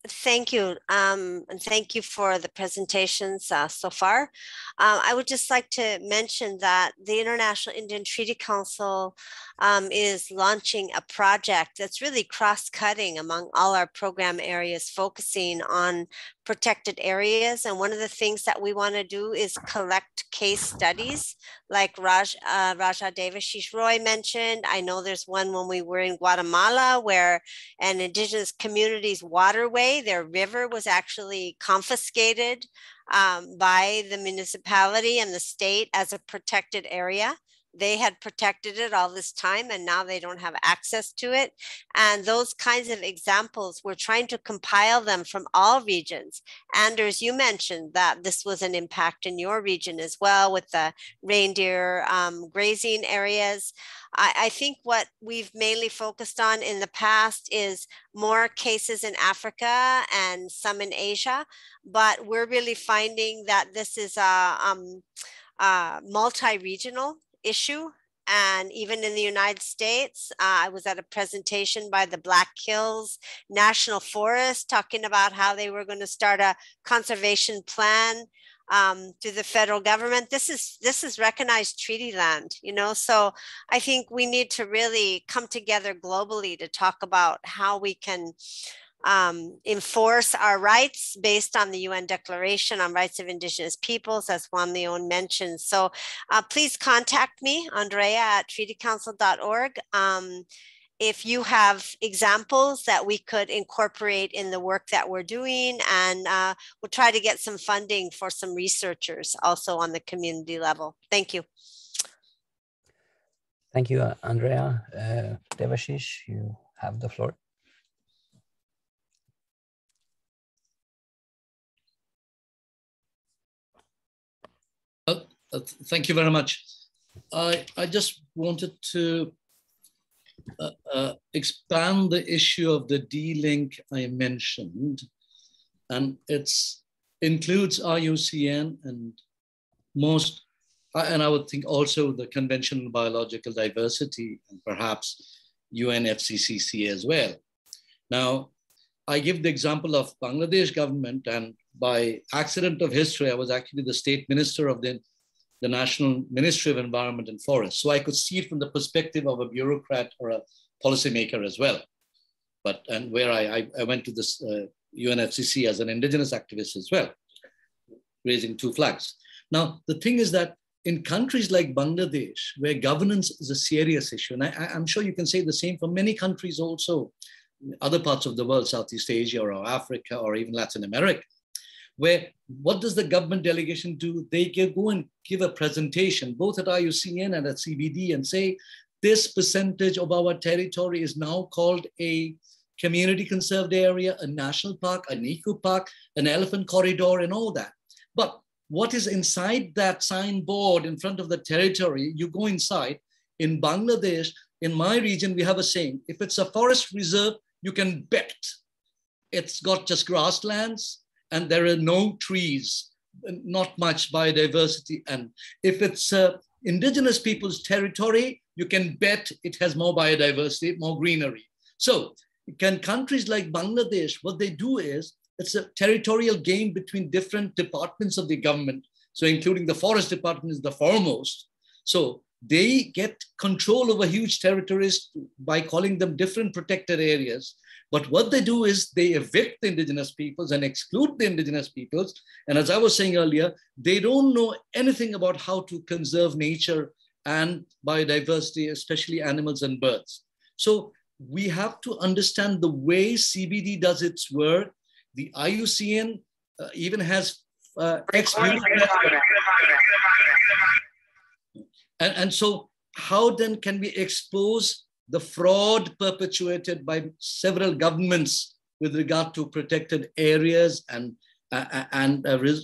Thank you. And thank you for the presentations so far. I would just like to mention that the International Indian Treaty Council is launching a project that's really cross-cutting among all our program areas, focusing on protected areas. And one of the things that we want to do is collect case studies like Raja Devashish Roy mentioned. I know there's one when we were in Guatemala where an indigenous community's waterway, their river, was actually confiscated by the municipality and the state as a protected area. They had protected it all this time and now they don't have access to it. And those kinds of examples, we're trying to compile them from all regions. Anders, you mentioned that this was an impact in your region as well with the reindeer grazing areas. I think what we've mainly focused on in the past is more cases in Africa and some in Asia, but we're really finding that this is a multi-regional issue. And even in the United States, I was at a presentation by the Black Hills National Forest talking about how they were going to start a conservation plan through the federal government. This is recognized treaty land, you know, so I think we need to really come together globally to talk about how we can enforce our rights based on the UN Declaration on Rights of Indigenous Peoples, as Juan Leon mentioned. So please contact me, Andrea, at treatycouncil.org. If you have examples that we could incorporate in the work that we're doing, and we'll try to get some funding for some researchers also on the community level. Thank you. Thank you, Andrea. Devashish, you have the floor. Thank you very much. I just wanted to expand the issue of the D-Link I mentioned, and it includes IUCN and I would think also the Convention on Biological Diversity and perhaps UNFCCC as well. Now, I give the example of Bangladesh government, and by accident of history, I was actually the state minister of the National Ministry of Environment and Forest. So I could see it from the perspective of a bureaucrat or a policymaker as well. And where I went to this UNFCCC as an indigenous activist as well, raising 2 flags. Now, the thing is that in countries like Bangladesh, where governance is a serious issue, and I'm sure you can say the same for many countries also, other parts of the world, Southeast Asia or Africa or even Latin America, where what does the government delegation do? They go and give a presentation, both at IUCN and at CBD, and say, this percentage of our territory is now called a community conserved area, a national park, an eco park, an elephant corridor, and all that. But what is inside that signboard in front of the territory? You go inside. In Bangladesh, in my region, we have a saying, if it's a forest reserve, you can bet it's got just grasslands, and there are no trees, not much biodiversity. And if it's indigenous people's territory, you can bet it has more biodiversity, more greenery. So can countries like Bangladesh, what they do is, it's a territorial game between different departments of the government. So including the forest department is the foremost. So they get control over huge territories by calling them different protected areas. But what they do is they evict the indigenous peoples and exclude the indigenous peoples. And as I was saying earlier, they don't know anything about how to conserve nature and biodiversity, especially animals and birds. So we have to understand the way CBD does its work. The IUCN even has and so how then can we expose the fraud perpetuated by several governments with regard to protected areas and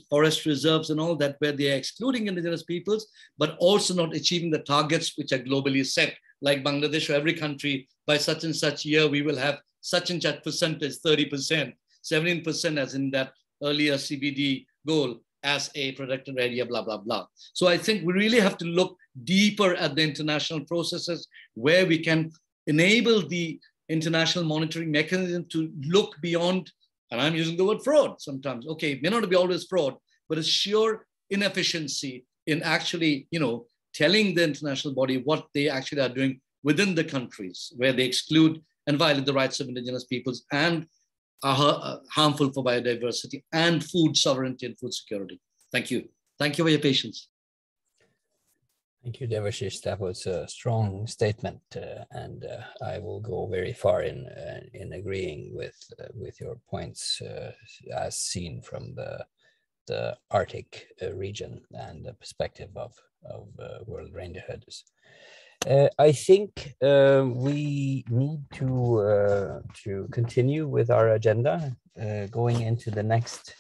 forest reserves and all that, where they are excluding indigenous peoples, but also not achieving the targets which are globally set, like Bangladesh or every country, by such and such year, we will have such and such percentage, 30%, 17% as in that earlier CBD goal as a protected area, blah, blah, blah. So I think we really have to look deeper at the international processes where we can enable the international monitoring mechanism to look beyond, and I'm using the word fraud sometimes. Okay, it may not be always fraud, but it's sheer inefficiency in actually, telling the international body what they actually are doing within the countries where they exclude and violate the rights of indigenous peoples and are harmful for biodiversity and food sovereignty and food security. Thank you. Thank you for your patience. Thank you, Devashish. That was a strong statement, and I will go very far in agreeing with your points as seen from the Arctic region and the perspective of World Reindeer Herders. I think we need to continue with our agenda, going into the next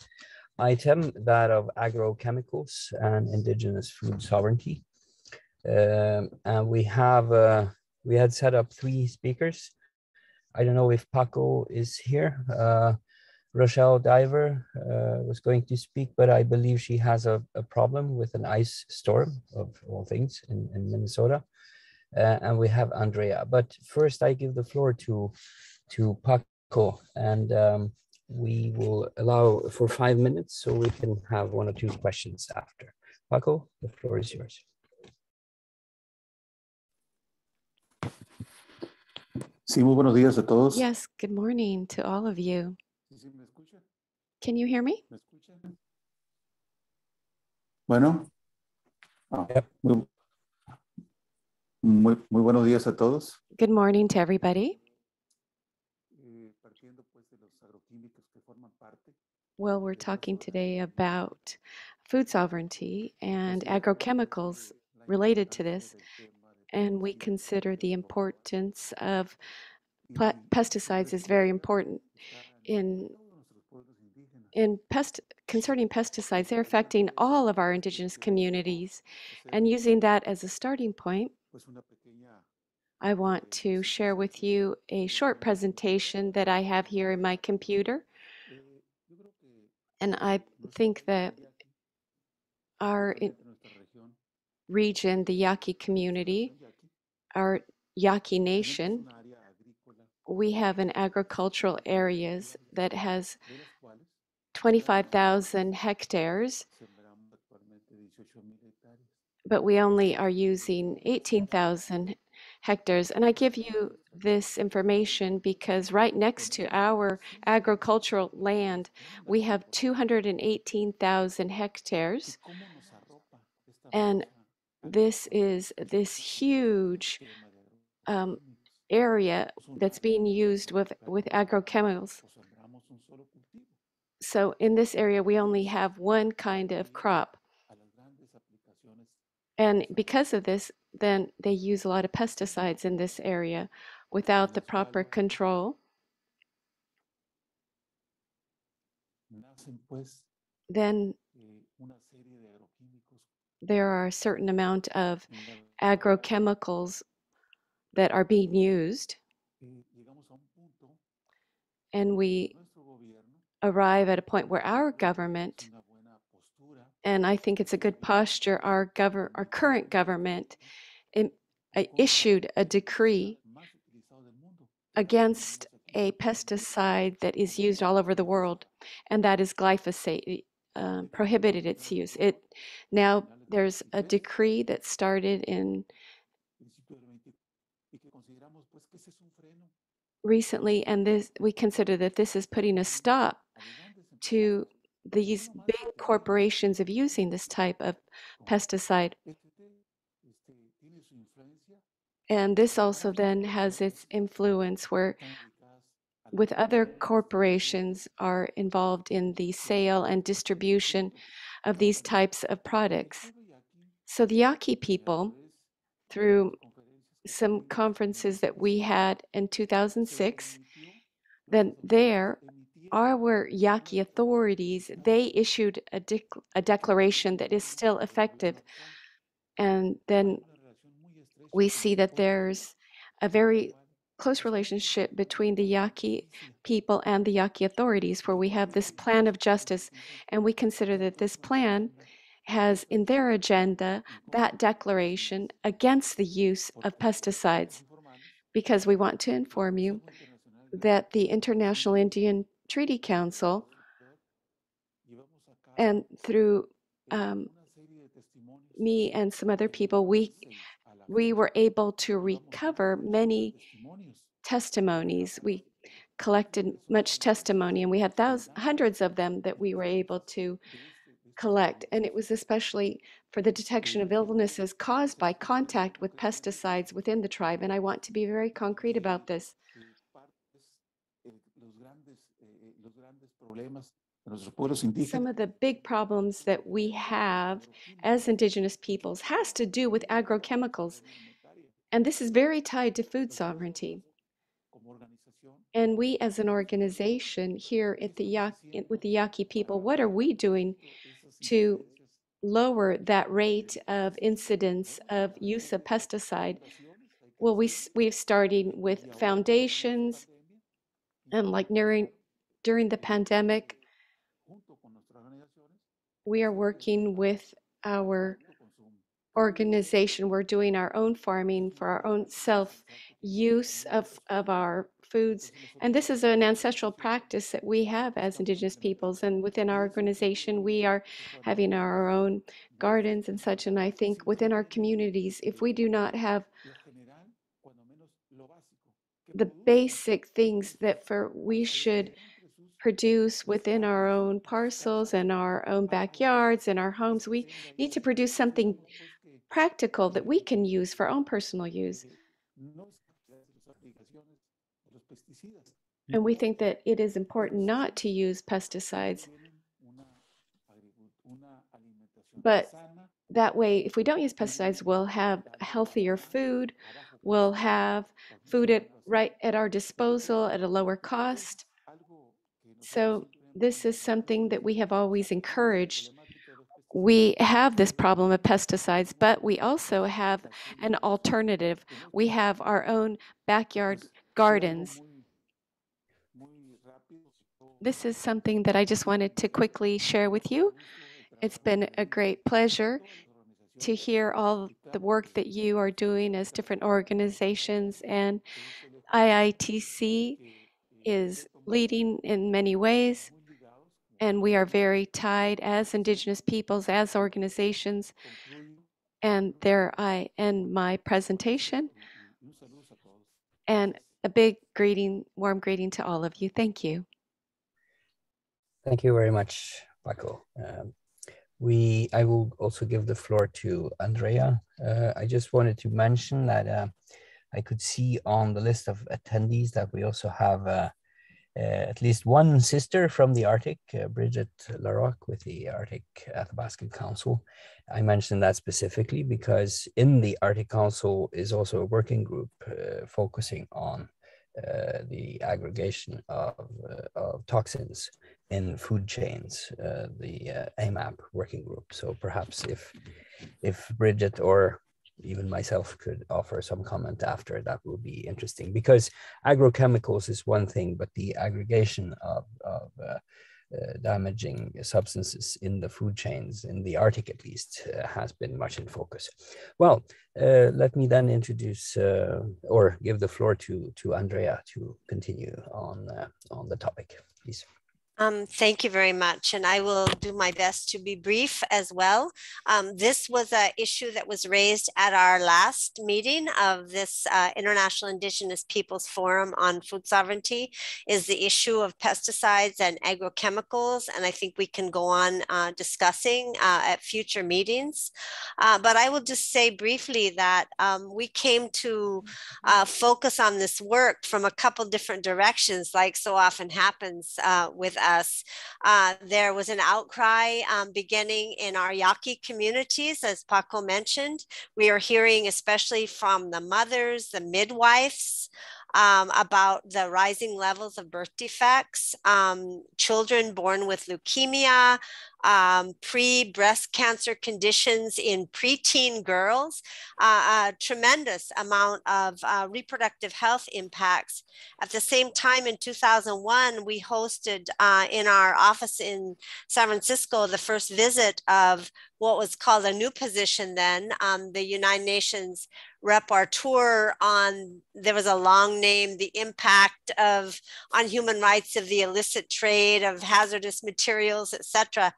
item, that of agrochemicals and indigenous food sovereignty. And we had set up 3 speakers. I don't know if Paco is here. Rochelle Diver was going to speak, but I believe she has a problem with an ice storm of all things in Minnesota. And we have Andrea. But first I give the floor to Paco, and we will allow for 5 minutes so we can have 1 or 2 questions after. Paco, the floor is yours. Sí, muy buenos días a todos. Yes, good morning to all of you. Can you hear me? Bueno. Muy buenos días a todos. Good morning to everybody. Well, we're talking today about food sovereignty and agrochemicals related to this, and we consider the importance of pesticides is very important. Concerning pesticides, they're affecting all of our indigenous communities, and using that as a starting point, I want to share with you a short presentation that I have here in my computer. And I think that our region, the Yaqui community, our Yaqui nation, we have an agricultural areas that has 25,000 hectares, but we only are using 18,000 hectares. And I give you this information because right next to our agricultural land, we have 218,000 hectares. And this is this huge area that's being used with agrochemicals. So in this area, we only have one kind of crop. And because of this, then they use a lot of pesticides in this area without the proper control. Then there are a certain amount of agrochemicals that are being used. And we arrive at a point where our government, and I think it's a good posture, our current government issued a decree against a pesticide that is used all over the world, and that is glyphosate. Prohibited its use. Now there's a decree that started in recently, and we consider that this is putting a stop to these big corporations of using this type of pesticide. And this also then has its influence where with other corporations are involved in the sale and distribution of these types of products. So the Yaqui people, through some conferences that we had in 2006, then there, our Yaqui authorities, they issued a declaration that is still effective. And then we see that there's a very close relationship between the Yaqui people and the Yaqui authorities, where we have this plan of justice, and we consider that this plan has in their agenda that declaration against the use of pesticides, because we want to inform you that the International Indian Treaty Council, and through me and some other people, we were able to recover many testimonies. We collected much testimony, and we had hundreds of them that we were able to collect. And it was especially for the detection of illnesses caused by contact with pesticides within the tribe. And I want to be very concrete about this. Some of the big problems that we have as indigenous peoples has to do with agrochemicals. And this is very tied to food sovereignty. And we as an organization here at with the Yaqui people, what are we doing to lower that rate of incidence of use of pesticide? Well, we've started with foundations, and like during the pandemic, we are working with our organization. We're doing our own farming for our own self-use of our foods. And this is an ancestral practice that we have as Indigenous peoples. And within our organization, we are having our own gardens and such. And I think within our communities, if we do not have the basic things that we should produce within our own parcels and our own backyards and our homes, we need to produce something practical that we can use for our own personal use. And we think that it is important not to use pesticides. But that way, if we don't use pesticides, we'll have healthier food, we'll have food right at our disposal at a lower cost. So this is something that we have always encouraged. We have this problem of pesticides, but we also have an alternative. We have our own backyard gardens. This is something that I just wanted to quickly share with you. It's been a great pleasure to hear all the work that you are doing as different organizations, and IITC is leading in many ways, and we are very tied as Indigenous peoples, as organizations. And there I end my presentation. And a big greeting, warm greeting to all of you. Thank you. Thank you very much, Paco. I will also give the floor to Andrea. I just wanted to mention that I could see on the list of attendees that we also have at least one sister from the Arctic, Bridget Larocque with the Arctic Athabascan Council. I mentioned that specifically because in the Arctic Council is also a working group focusing on the aggregation of toxins in food chains, the AMAP working group. So perhaps if Bridget or even myself could offer some comment after, that would be interesting, because agrochemicals is one thing, but the aggregation of damaging substances in the food chains, in the Arctic at least, has been much in focus. Well, let me then introduce or give the floor to Andrea to continue on the topic, please. Thank you very much. And I will do my best to be brief as well. This was an issue that was raised at our last meeting of this International Indigenous Peoples Forum on Food Sovereignty, is the issue of pesticides and agrochemicals. And I think we can go on discussing at future meetings. But I will just say briefly that we came to focus on this work from a couple different directions, like so often happens with us. There was an outcry beginning in our Yaqui communities, as Paco mentioned. We are hearing, especially from the mothers, the midwives, about the rising levels of birth defects, children born with leukemia, pre-breast cancer conditions in preteen girls, a tremendous amount of reproductive health impacts. At the same time, in 2001, we hosted in our office in San Francisco the first visit of what was called a new position then, the United Nations Rapporteur on, there was a long name, the impact of on human rights of the illicit trade of hazardous materials, etc.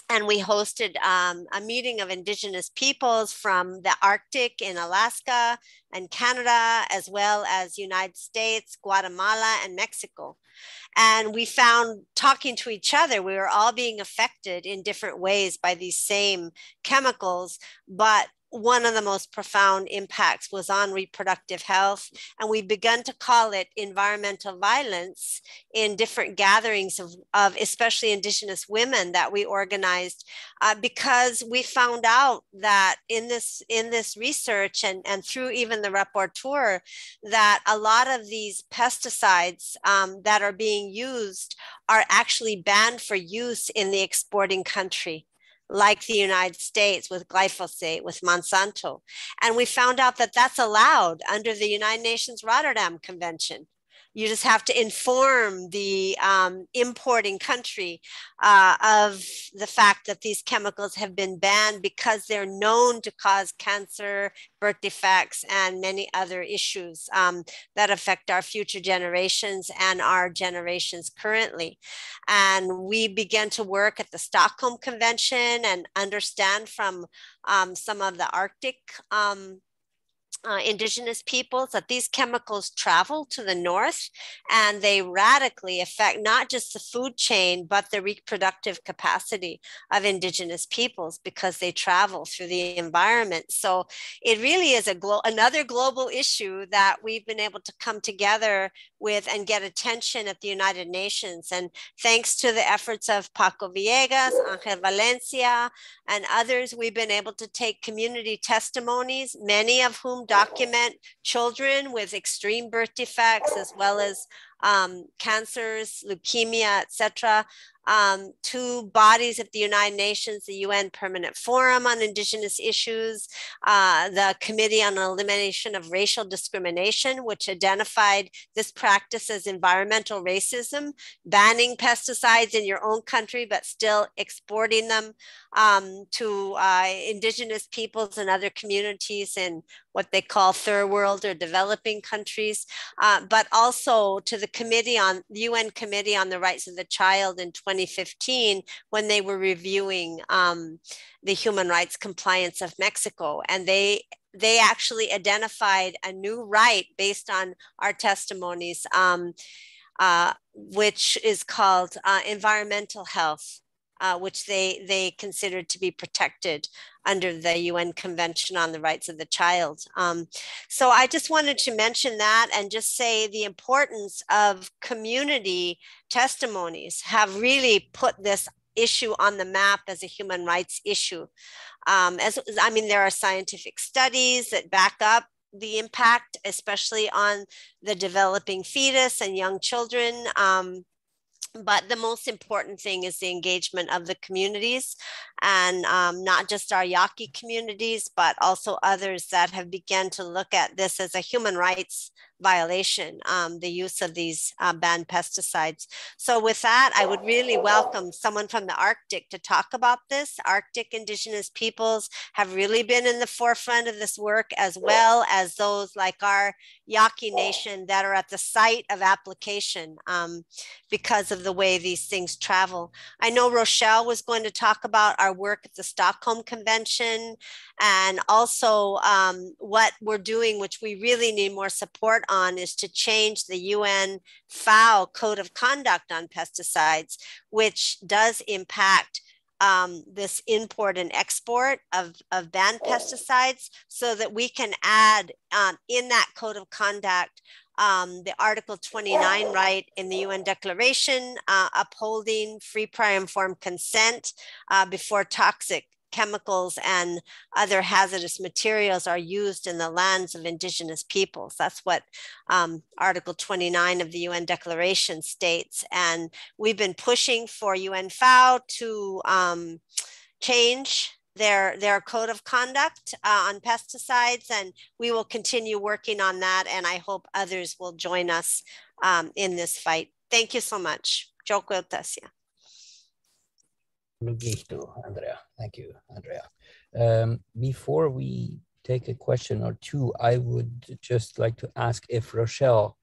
And we hosted a meeting of Indigenous peoples from the Arctic in Alaska and Canada, as well as United States, Guatemala, and Mexico. And we found, talking to each other, we were all being affected in different ways by these same chemicals, but one of the most profound impacts was on reproductive health. And we begun to call it environmental violence in different gatherings of especially Indigenous women that we organized, because we found out that in this research and through even the rapporteur, that a lot of these pesticides that are being used are actually banned for use in the exporting country, like the United States with glyphosate, with Monsanto. And we found out that that's allowed under the United Nations Rotterdam Convention. You just have to inform the importing country of the fact that these chemicals have been banned because they're known to cause cancer, birth defects, and many other issues that affect our future generations and our generations currently. And we began to work at the Stockholm Convention and understand from some of the Arctic indigenous peoples that these chemicals travel to the north and they radically affect not just the food chain, but the reproductive capacity of indigenous peoples because they travel through the environment. So it really is another global issue that we've been able to come together with and get attention at the United Nations. And thanks to the efforts of Paco Villegas, Angel Valencia, and others, we've been able to take community testimonies, many of whom document children with extreme birth defects, as well as cancers, leukemia, etc., to bodies at the United Nations, the UN Permanent Forum on Indigenous Issues, the Committee on Elimination of Racial Discrimination, which identified this practice as environmental racism, banning pesticides in your own country, but still exporting them to indigenous peoples and other communities in what they call third world or developing countries, but also to the UN Committee on the Rights of the Child in 2015 when they were reviewing the human rights compliance of Mexico. And they actually identified a new right based on our testimonies, which is called environmental health. Which they considered to be protected under the UN Convention on the Rights of the Child. So I just wanted to mention that and just say the importance of community testimonies have really put this issue on the map as a human rights issue. There are scientific studies that back up the impact, especially on the developing fetus and young children. But the most important thing is the engagement of the communities, and not just our Yaqui communities, but also others that have begun to look at this as a human rights violation, the use of these banned pesticides. So with that, I would really welcome someone from the Arctic to talk about this. Arctic indigenous peoples have really been in the forefront of this work, as well as those like our Yaqui Nation that are at the site of application because of the way these things travel. I know Rochelle was going to talk about our work at the Stockholm Convention and also what we're doing, which we really need more support on, is to change the UN FAO Code of Conduct on pesticides, which does impact this import and export of banned pesticides, so that we can add in that code of conduct the Article 29 right in the UN Declaration upholding free, prior, informed consent before toxic chemicals and other hazardous materials are used in the lands of indigenous peoples. That's what Article 29 of the UN Declaration states. And we've been pushing for UN FAO to change their code of conduct on pesticides, and we will continue working on that, and I hope others will join us in this fight. Thank you so much. Joko Tasia. Andrea. Thank you, Andrea. Before we take a question or two, I would just like to ask if Rochelle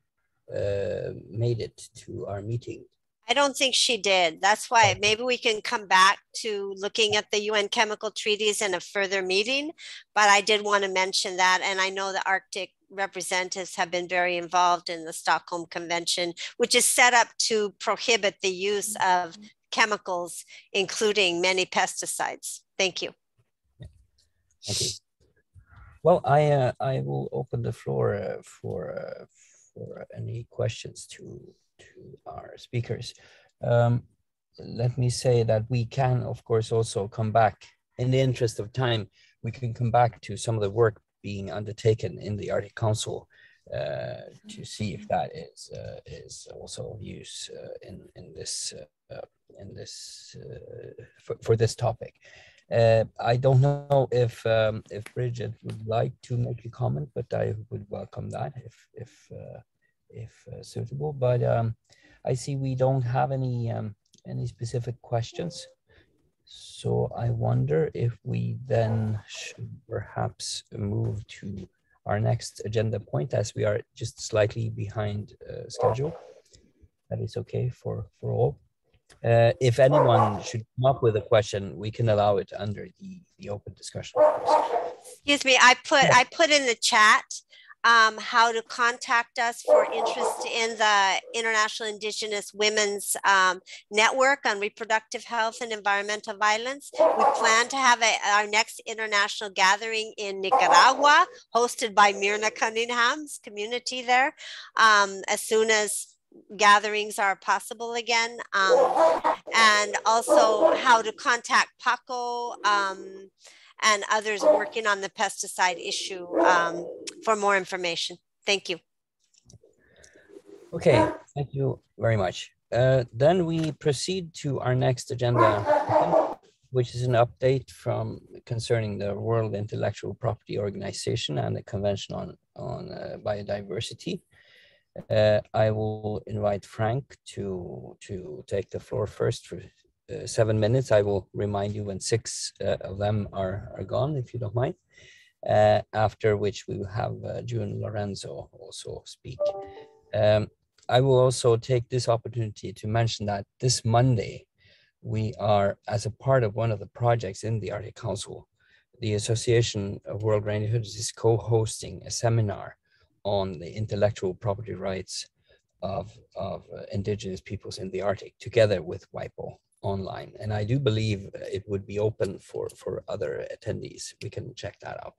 made it to our meeting. I don't think she did. That's why maybe we can come back to looking at the UN chemical treaties in a further meeting. But I did want to mention that. And I know the Arctic representatives have been very involved in the Stockholm Convention, which is set up to prohibit the use of chemicals, including many pesticides. Thank you. Thank you. Well, I will open the floor for any questions to our speakers. Let me say that we can, of course, also come back, in the interest of time, we can come back to some of the work being undertaken in the Arctic Council to see if that is also of use for this topic. I don't know if Bridget would like to make a comment, but I would welcome that suitable. But I see we don't have any specific questions. So I wonder if we then should perhaps move to our next agenda point, as we are just slightly behind schedule. That is okay for all. If anyone should come up with a question, we can allow it under the open discussion. Excuse me, I put in the chat how to contact us for interest in the International Indigenous Women's Network on Reproductive Health and Environmental Violence. We plan to have our next international gathering in Nicaragua, hosted by Myrna Cunningham's community there, as soon as gatherings are possible again, and also how to contact Paco and others working on the pesticide issue for more information. Thank you. Okay, thank you very much. Then we proceed to our next agenda, which is an update concerning the World Intellectual Property Organization and the Convention on Biodiversity. I will invite Frank to take the floor first for 7 minutes. I will remind you when 6 of them are gone, if you don't mind. After which we will have June Lorenzo also speak. I will also take this opportunity to mention that this Monday, we are, as a part of one of the projects in the Arctic Council, the Association of World Rangerhoods is co-hosting a seminar on the intellectual property rights of indigenous peoples in the Arctic, together with WIPO online. And I do believe it would be open for other attendees. We can check that out.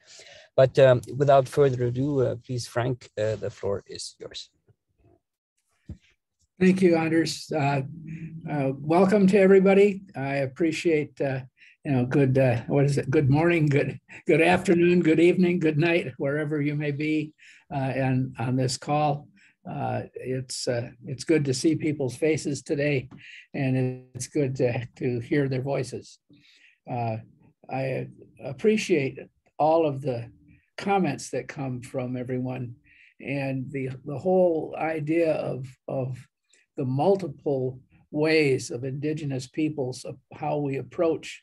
But without further ado, please, Frank, the floor is yours. Thank you, Anders. Welcome to everybody. I appreciate good morning, good afternoon, good evening, good night, wherever you may be, and on this call. It's good to see people's faces today, and it's good to hear their voices. I appreciate all of the comments that come from everyone, and the whole idea of the multiple ways of indigenous peoples, of how we approach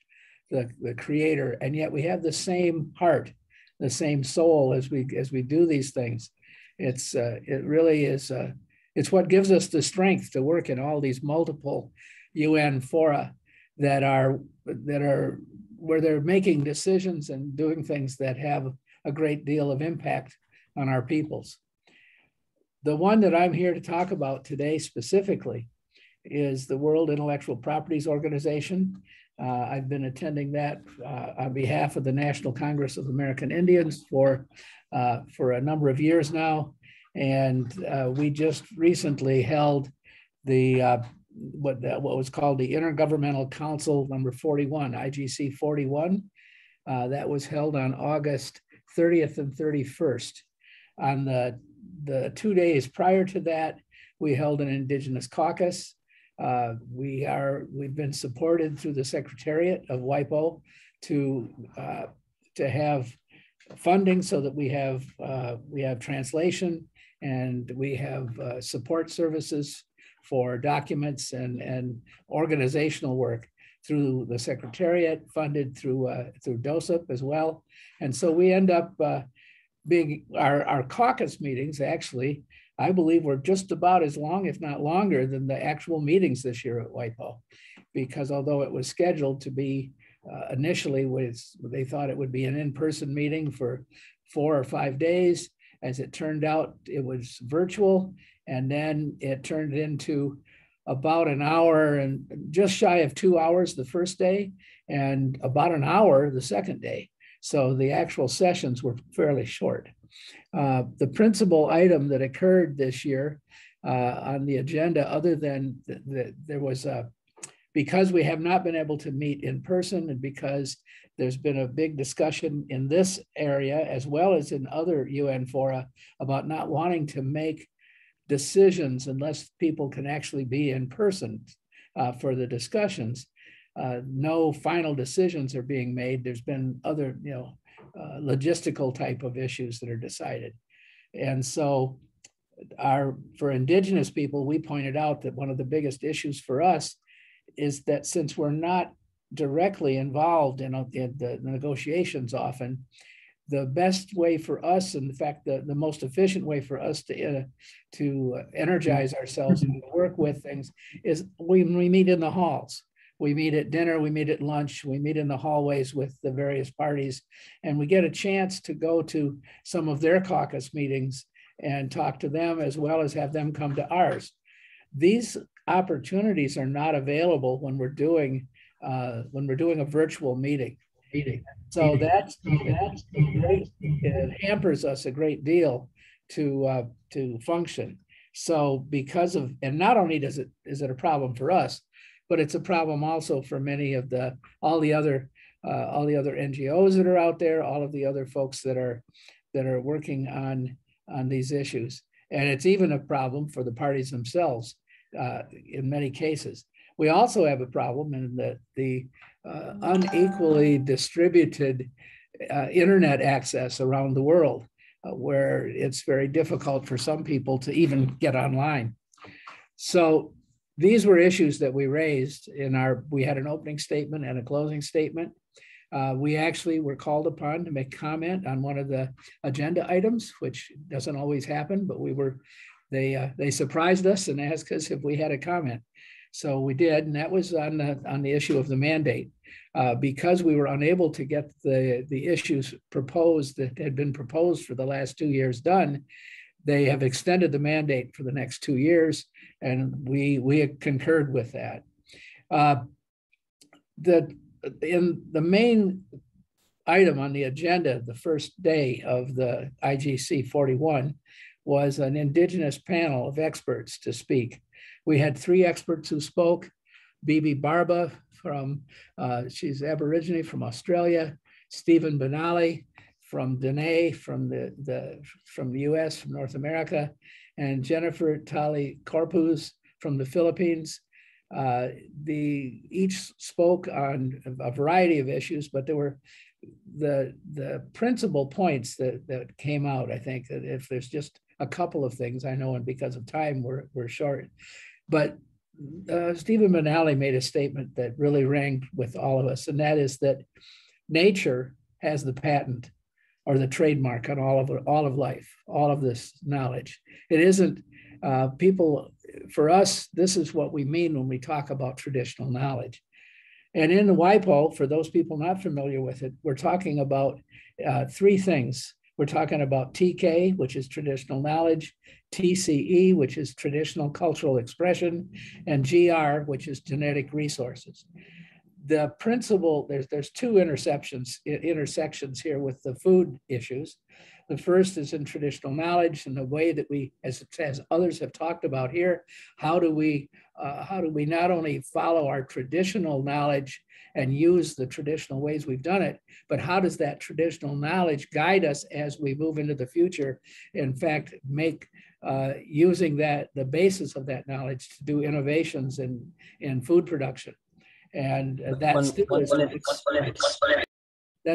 the creator, and yet we have the same heart, the same soul as we do these things. It really is it's what gives us the strength to work in all these multiple UN fora that are where they're making decisions and doing things that have a great deal of impact on our peoples. The one that I'm here to talk about today specifically is the World Intellectual Properties Organization. I've been attending that on behalf of the National Congress of American Indians for a number of years now. And we just recently held the what was called the Intergovernmental Council number 41, IGC 41. That was held on August 30th and 31st. On the 2 days prior to that, we held an Indigenous caucus. We've been supported through the Secretariat of WIPO to have funding so that we have translation, and we have support services for documents and organizational work through the Secretariat, funded through DOSIP as well. And so we end up being our caucus meetings, actually, I believe, were just about as long, if not longer, than the actual meetings this year at WIPO, because although it was scheduled to be initially they thought it would be an in-person meeting for 4 or 5 days. As it turned out, it was virtual, and then it turned into about an hour and just shy of 2 hours the first day, and about an hour the second day. So the actual sessions were fairly short. The principal item that occurred this year on the agenda, other than there was because we have not been able to meet in person, and because there's been a big discussion in this area as well as in other UN fora about not wanting to make decisions unless people can actually be in person for the discussions. No final decisions are being made. There's been other, logistical type of issues that are decided. And so for indigenous people, we pointed out that one of the biggest issues for us is that since we're not directly involved in the negotiations often, the best way for us, and in fact, the most efficient way for us to energize ourselves and work with things is we meet in the halls. We meet at dinner, we meet at lunch, we meet in the hallways with the various parties, and we get a chance to go to some of their caucus meetings and talk to them as well as have them come to ours. These opportunities are not available when we're doing a virtual meeting. So that's great. It hampers us a great deal to function. So because of, and not only is it a problem for us, but it's a problem also for many of all the other NGOs that are out there, all of the other folks that are working on these issues. And it's even a problem for the parties themselves in many cases. We also have a problem in that the unequally distributed internet access around the world, where it's very difficult for some people to even get online. So these were issues that we raised we had an opening statement and a closing statement. We actually were called upon to make comment on one of the agenda items, which doesn't always happen, but they surprised us and asked us if we had a comment. So we did, and that was on the issue of the mandate. Because we were unable to get the issues proposed that had been proposed for the last 2 years done, they have extended the mandate for the next 2 years, and we concurred with that. In the main item on the agenda, the first day of the IGC 41 was an Indigenous panel of experts to speak. We had 3 experts who spoke. Bibi Barba she's Aborigine from Australia, Stephen Benally from Dene from the US, from North America, and Jennifer Tali Corpus from the Philippines. Each spoke on a variety of issues, but there were the principal points that came out. I think that if there's just a couple of things, I know, and because of time we're short, but Stephen Benally made a statement that really rang with all of us, and that is that nature has the patent or the trademark on all of life, all of this knowledge. It isn't for us, this is what we mean when we talk about traditional knowledge. And in the WIPO, for those people not familiar with it, we're talking about 3 things. We're talking about TK, which is traditional knowledge, TCE, which is traditional cultural expression, and GR, which is genetic resources. The principle, there's 2 intersections here with the food issues. The first is in traditional knowledge, and the way that we, as others have talked about here, how do we not only follow our traditional knowledge and use the traditional ways we've done it, but how does that traditional knowledge guide us as we move into the future? In fact, make using the basis of that knowledge to do innovations in food production. And that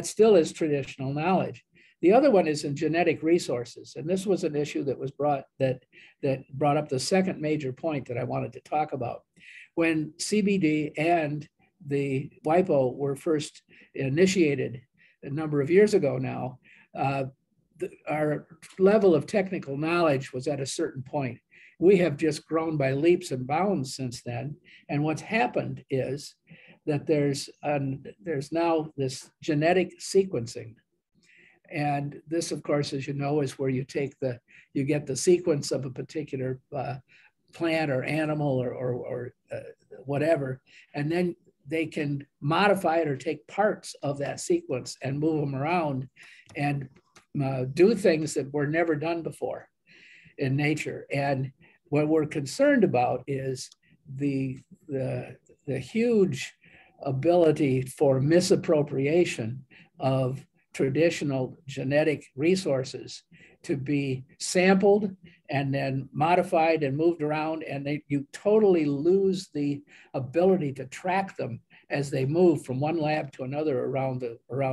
still is traditional knowledge. The other one is in genetic resources. And this was an issue that was brought up the second major point that I wanted to talk about. When CBD and the WIPO were first initiated a number of years ago now, our level of technical knowledge was at a certain point. We have just grown by leaps and bounds since then. And what's happened is that there's now this genetic sequencing. And this, of course, as you know, is where you get the sequence of a particular plant or animal or whatever, and then they can modify it or take parts of that sequence and move them around and do things that were never done before in nature. And what we're concerned about is the huge ability for misappropriation of traditional genetic resources to be sampled and then modified and moved around, and you totally lose the ability to track them as they move from one lab to another around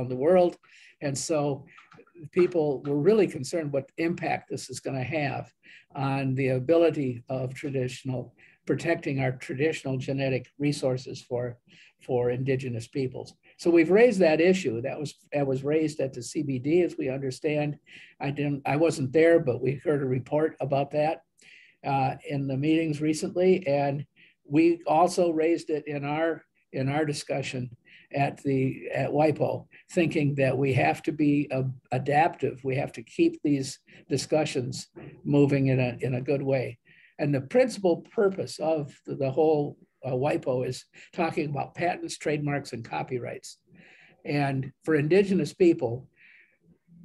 the world. And so people were really concerned what impact this is going to have on the ability of protecting our traditional genetic resources for indigenous peoples. So we've raised that issue. That was raised at the CBD, as we understand. I wasn't there, but we heard a report about that in the meetings recently, and we also raised it in our discussion at WIPO, thinking that we have to be adaptive. We have to keep these discussions moving in a good way. And the principal purpose of the whole WIPO is talking about patents, trademarks, and copyrights. And for indigenous people,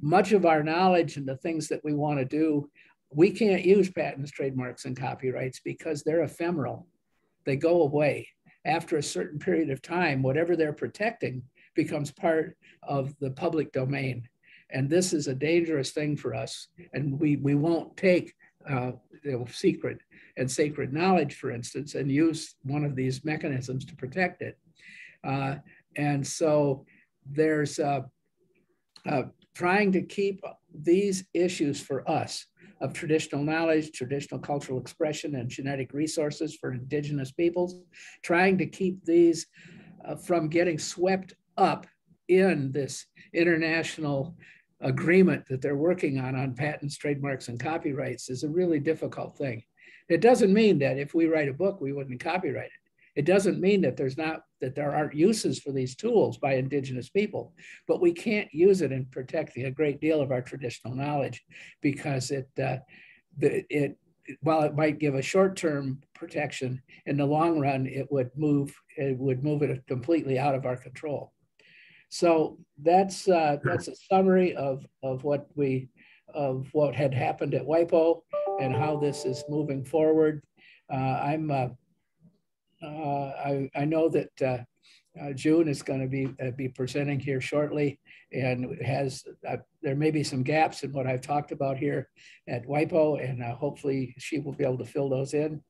much of our knowledge and the things that we want to do, we can't use patents, trademarks, and copyrights because they're ephemeral. They go away. After a certain period of time, whatever they're protecting becomes part of the public domain. And this is a dangerous thing for us. And we won't take secret and sacred knowledge, for instance, and use one of these mechanisms to protect it. And so there's trying to keep these issues for us of traditional knowledge, traditional cultural expression, and genetic resources for indigenous peoples, trying to keep these from getting swept up in this international agreement that they're working on patents, trademarks, and copyrights is a really difficult thing. It doesn't mean that if we write a book, we wouldn't copyright it. It doesn't mean that there aren't uses for these tools by indigenous people, but we can't use it in protecting a great deal of our traditional knowledge because while it might give a short-term protection, in the long run, it would move it completely out of our control. So that's a summary of what had happened at WIPO and how this is moving forward. I know that June is going to be presenting here shortly, and there may be some gaps in what I've talked about here at WIPO, and hopefully she will be able to fill those in,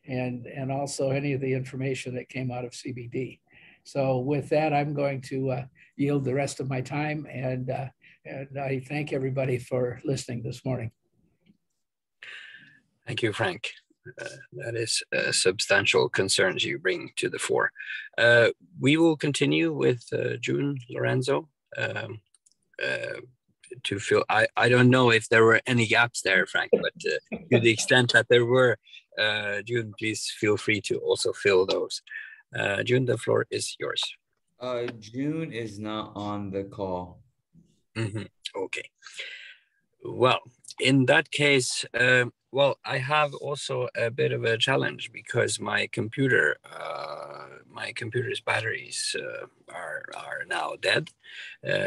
and also any of the information that came out of CBD. So with that, I'm going to yield the rest of my time, and I thank everybody for listening this morning. Thank you, Frank. That is substantial concerns you bring to the fore. We will continue with June Lorenzo to fill. I don't know if there were any gaps there, Frank, but to the extent that there were, June, please feel free to also fill those. June, the floor is yours. June is not on the call. Mm-hmm. Okay. Well, in that case, well, I have also a bit of a challenge because my computer's batteries are now dead.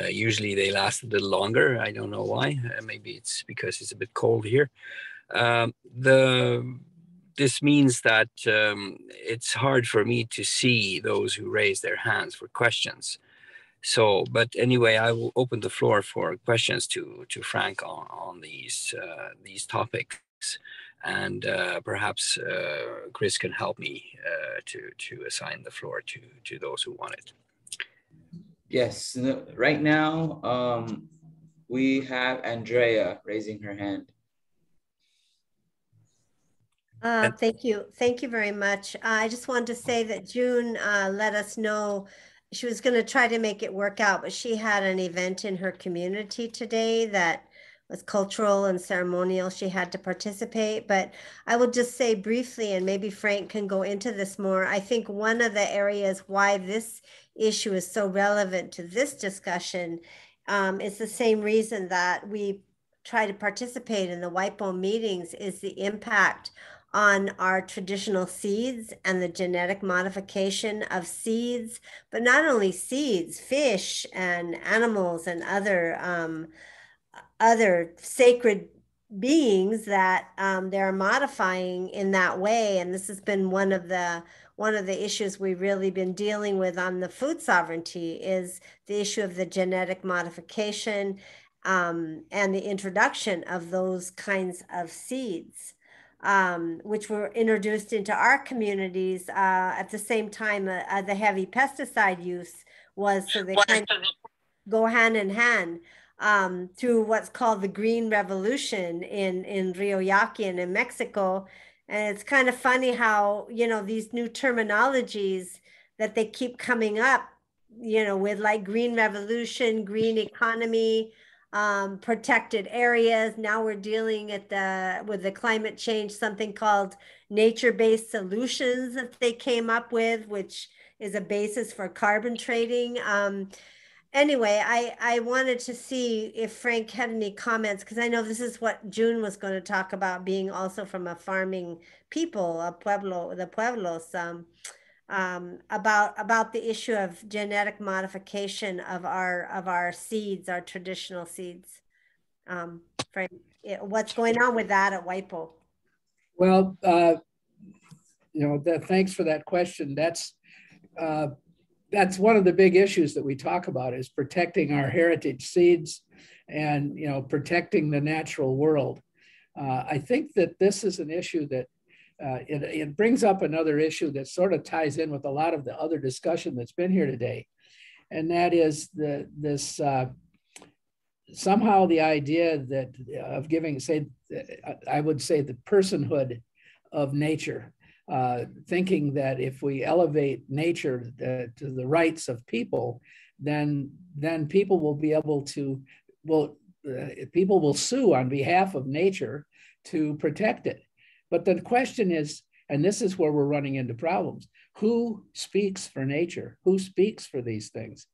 Usually they last a little longer. I don't know why. Maybe it's because it's a bit cold here. This means that it's hard for me to see those who raise their hands for questions. So, but anyway, I will open the floor for questions to Frank on these topics, and perhaps Chris can help me to assign the floor to those who want it. Yes, right now we have Andrea raising her hand. Thank you very much. I just wanted to say that June let us know she was going to try to make it work out, but she had an event in her community today that was cultural and ceremonial. She had to participate, but I will just say briefly, and maybe Frank can go into this more. I think one of the areas why this issue is so relevant to this discussion is the same reason that we try to participate in the WIPO meetings is the impact on our traditional seeds and the genetic modification of seeds, but not only seeds, fish and animals and other sacred beings that they're modifying in that way. And this has been one of the issues we've really been dealing with on the food sovereignty is the issue of the genetic modification and the introduction of those kinds of seeds. Which were introduced into our communities at the same time the heavy pesticide use was, so they kind of go hand in hand. through what's called the Green Revolution in Rio Yaqui and in Mexico. And it's kind of funny how, you know, these new terminologies that they keep coming up, you know, with like green revolution, green economy, protected areas. Now we're dealing with the climate change, something called nature-based solutions that they came up with, which is a basis for carbon trading. Anyway, I wanted to see if Frank had any comments, because I know this is what June was going to talk about, being also from a farming people, the pueblos, about the issue of genetic modification of our seeds, our traditional seeds. Frank, what's going on with that at WIPO? Well, you know, thanks for that question. That's one of the big issues that we talk about, is protecting our heritage seeds and, you know, protecting the natural world. I think that this is an issue that it brings up another issue that sort of ties in with a lot of the other discussion that's been here today. And that is somehow the idea that of giving, I would say, the personhood of nature. Thinking that if we elevate nature to the rights of people, then people will be able to, people will sue on behalf of nature to protect it. But the question is, and this is where we're running into problems, who speaks for nature? Who speaks for these things?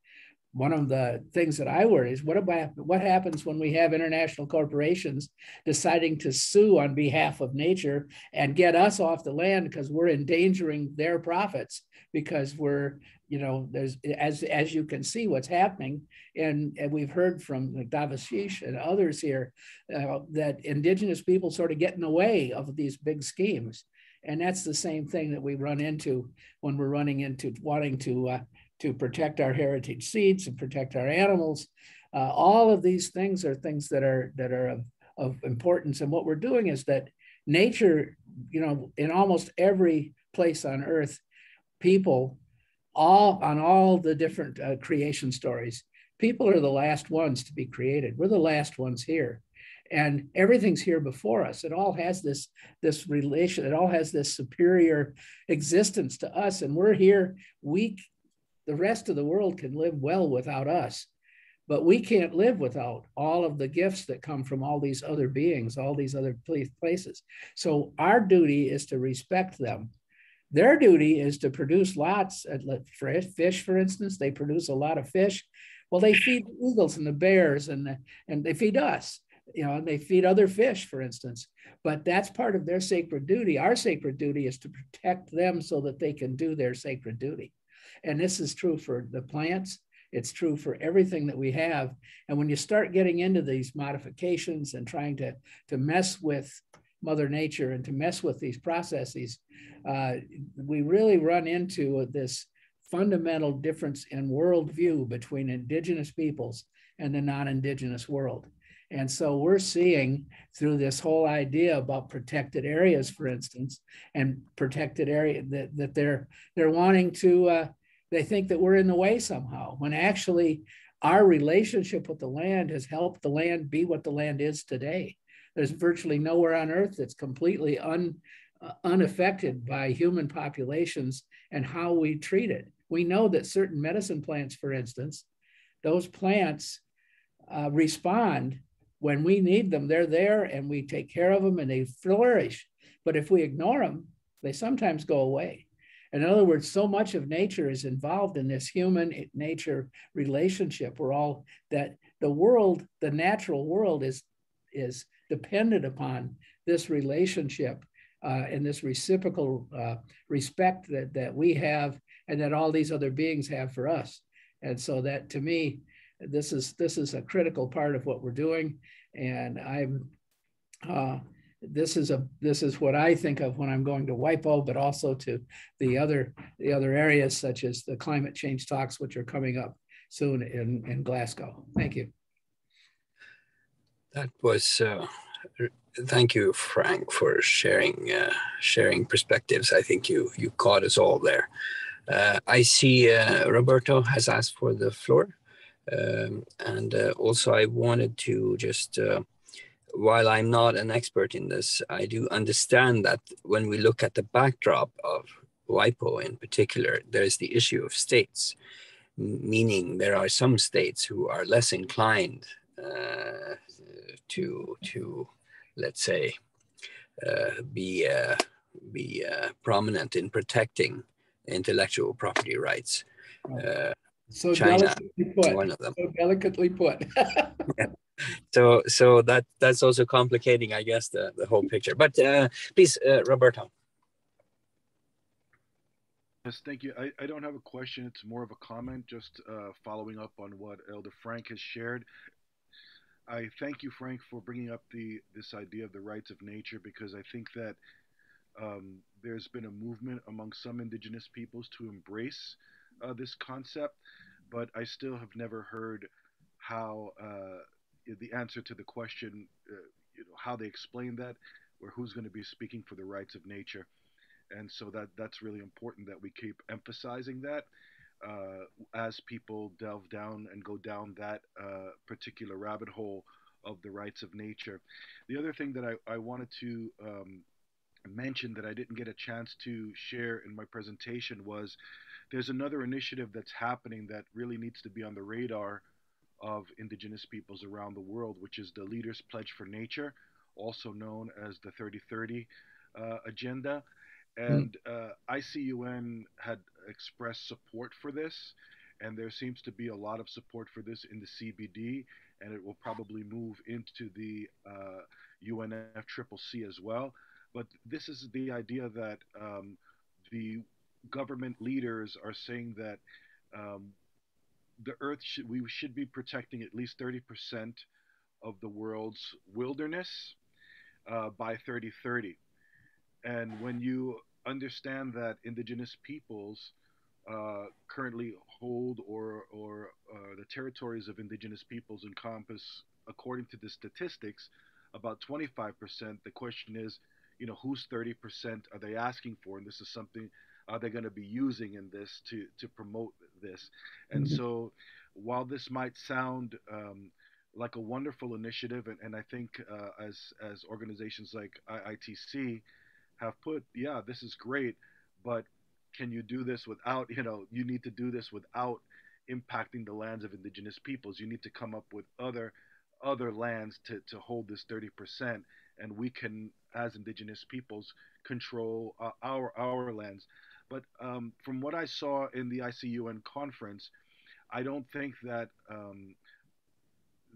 One of the things that I worry is what happens when we have international corporations deciding to sue on behalf of nature and get us off the land because we're endangering their profits, because we're, you know, there's, as you can see what's happening, and we've heard from Davashish and others here that indigenous people sort of get in the way of these big schemes. And that's the same thing that we run into when we're running into wanting to protect our heritage seeds and protect our animals. All of these things are things that are of importance. And what we're doing is that nature, you know, in almost every place on earth, people, on all the different creation stories, people are the last ones to be created. We're the last ones here. And everything's here before us. It all has this relation. It all has this superior existence to us. And we're here. The rest of the world can live well without us, but we can't live without all of the gifts that come from all these other beings, all these other places. So our duty is to respect them. Their duty is to produce lots of fish, for instance. They produce a lot of fish. Well, they feed the eagles and the bears, and they feed us, you know, and they feed other fish, for instance. But that's part of their sacred duty. Our sacred duty is to protect them so that they can do their sacred duty. And this is true for the plants. It's true for everything that we have. And when you start getting into these modifications and trying to mess with Mother Nature and to mess with these processes, we really run into this fundamental difference in worldview between indigenous peoples and the non-indigenous world. And so we're seeing through this whole idea about protected areas, for instance, and protected area that they're wanting to, they think that we're in the way somehow, when actually our relationship with the land has helped the land be what the land is today. There's virtually nowhere on earth that's completely unaffected by human populations and how we treat it. We know that certain medicine plants, for instance, those plants respond when we need them. They're there and we take care of them and they flourish. But if we ignore them, they sometimes go away. In other words, so much of nature is involved in this human nature relationship. That the world, the natural world is dependent upon this relationship and this reciprocal respect that we have and that all these other beings have for us. And so that, to me, this is a critical part of what we're doing. And this is what I think of when I'm going to WIPO, but also to the other areas, such as the climate change talks, which are coming up soon in Glasgow. Thank you. That was, thank you, Frank, for sharing perspectives. I think you caught us all there. I see Roberto has asked for the floor. And also I wanted to just, while I'm not an expert in this, I do understand that when we look at the backdrop of WIPO in particular, there's the issue of states, meaning there are some states who are less inclined to let's say, be prominent in protecting intellectual property rights. So China, delicately put. one of them. So delicately put. Yeah. So that's also complicating, I guess, the whole picture. But please, Roberto. Yes, thank you. I don't have a question. It's more of a comment, just following up on what Elder Frank has shared. I thank you, Frank, for bringing up this idea of the rights of nature, because I think that there's been a movement among some indigenous peoples to embrace this concept, but I still have never heard how the answer to the question, how they explain that, or who's going to be speaking for the rights of nature. And so that's really important that we keep emphasizing that as people delve down and go down that particular rabbit hole of the rights of nature. The other thing that I wanted to mention that I didn't get a chance to share in my presentation was there's another initiative that's happening that really needs to be on the radar of indigenous peoples around the world, which is the Leaders Pledge for Nature, also known as the 3030 agenda. And ICUN had expressed support for this, and there seems to be a lot of support for this in the CBD, and it will probably move into the UNFCCC as well. But this is the idea that the government leaders are saying that the earth we should be protecting at least 30% of the world's wilderness by 3030. And when you understand that indigenous peoples currently hold or the territories of indigenous peoples encompass, according to the statistics, about 25%, the question is, whose 30% are they asking for? And this is something are they going to be using in this to promote this? And so while this might sound like a wonderful initiative, and I think as organizations like IITC have put, yeah, this is great, but can you do this without, you need to do this without impacting the lands of indigenous peoples. You need to come up with other lands to hold this 30%, and we can, as indigenous peoples, control our lands. But from what I saw in the ICUN conference, I don't think that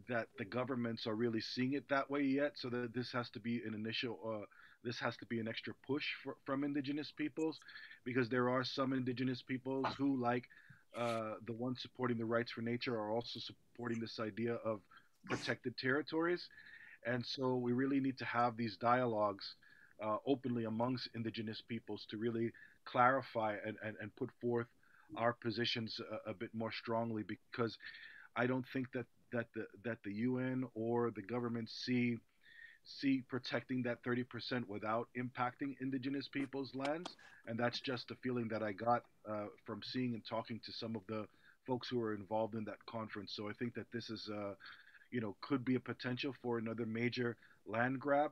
that the governments are really seeing it that way yet. So that this has to be an initial, this has to be an extra push from indigenous peoples, because there are some indigenous peoples who, like the ones supporting the rights for nature, are also supporting this idea of protected territories. And so we really need to have these dialogues openly amongst indigenous peoples to really clarify and put forth our positions a bit more strongly, because I don't think that the UN or the government see protecting that 30% without impacting indigenous people's lands. And that's just a feeling that I got from seeing and talking to some of the folks who are involved in that conference. So I think that this is could be a potential for another major land grab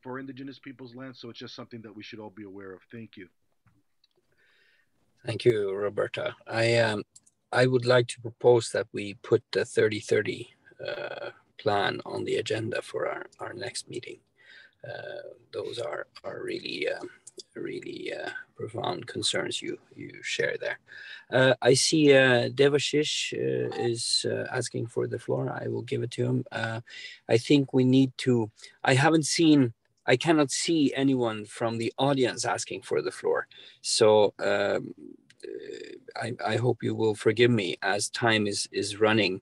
for indigenous people's lands. So it's just something that we should all be aware of. Thank you. Thank you, Roberta. I would like to propose that we put the 3030 plan on the agenda for our next meeting. Those are really profound concerns you share there. I see Devashish is asking for the floor. I will give it to him. I think we need to, I cannot see anyone from the audience asking for the floor. So I hope you will forgive me as time is running.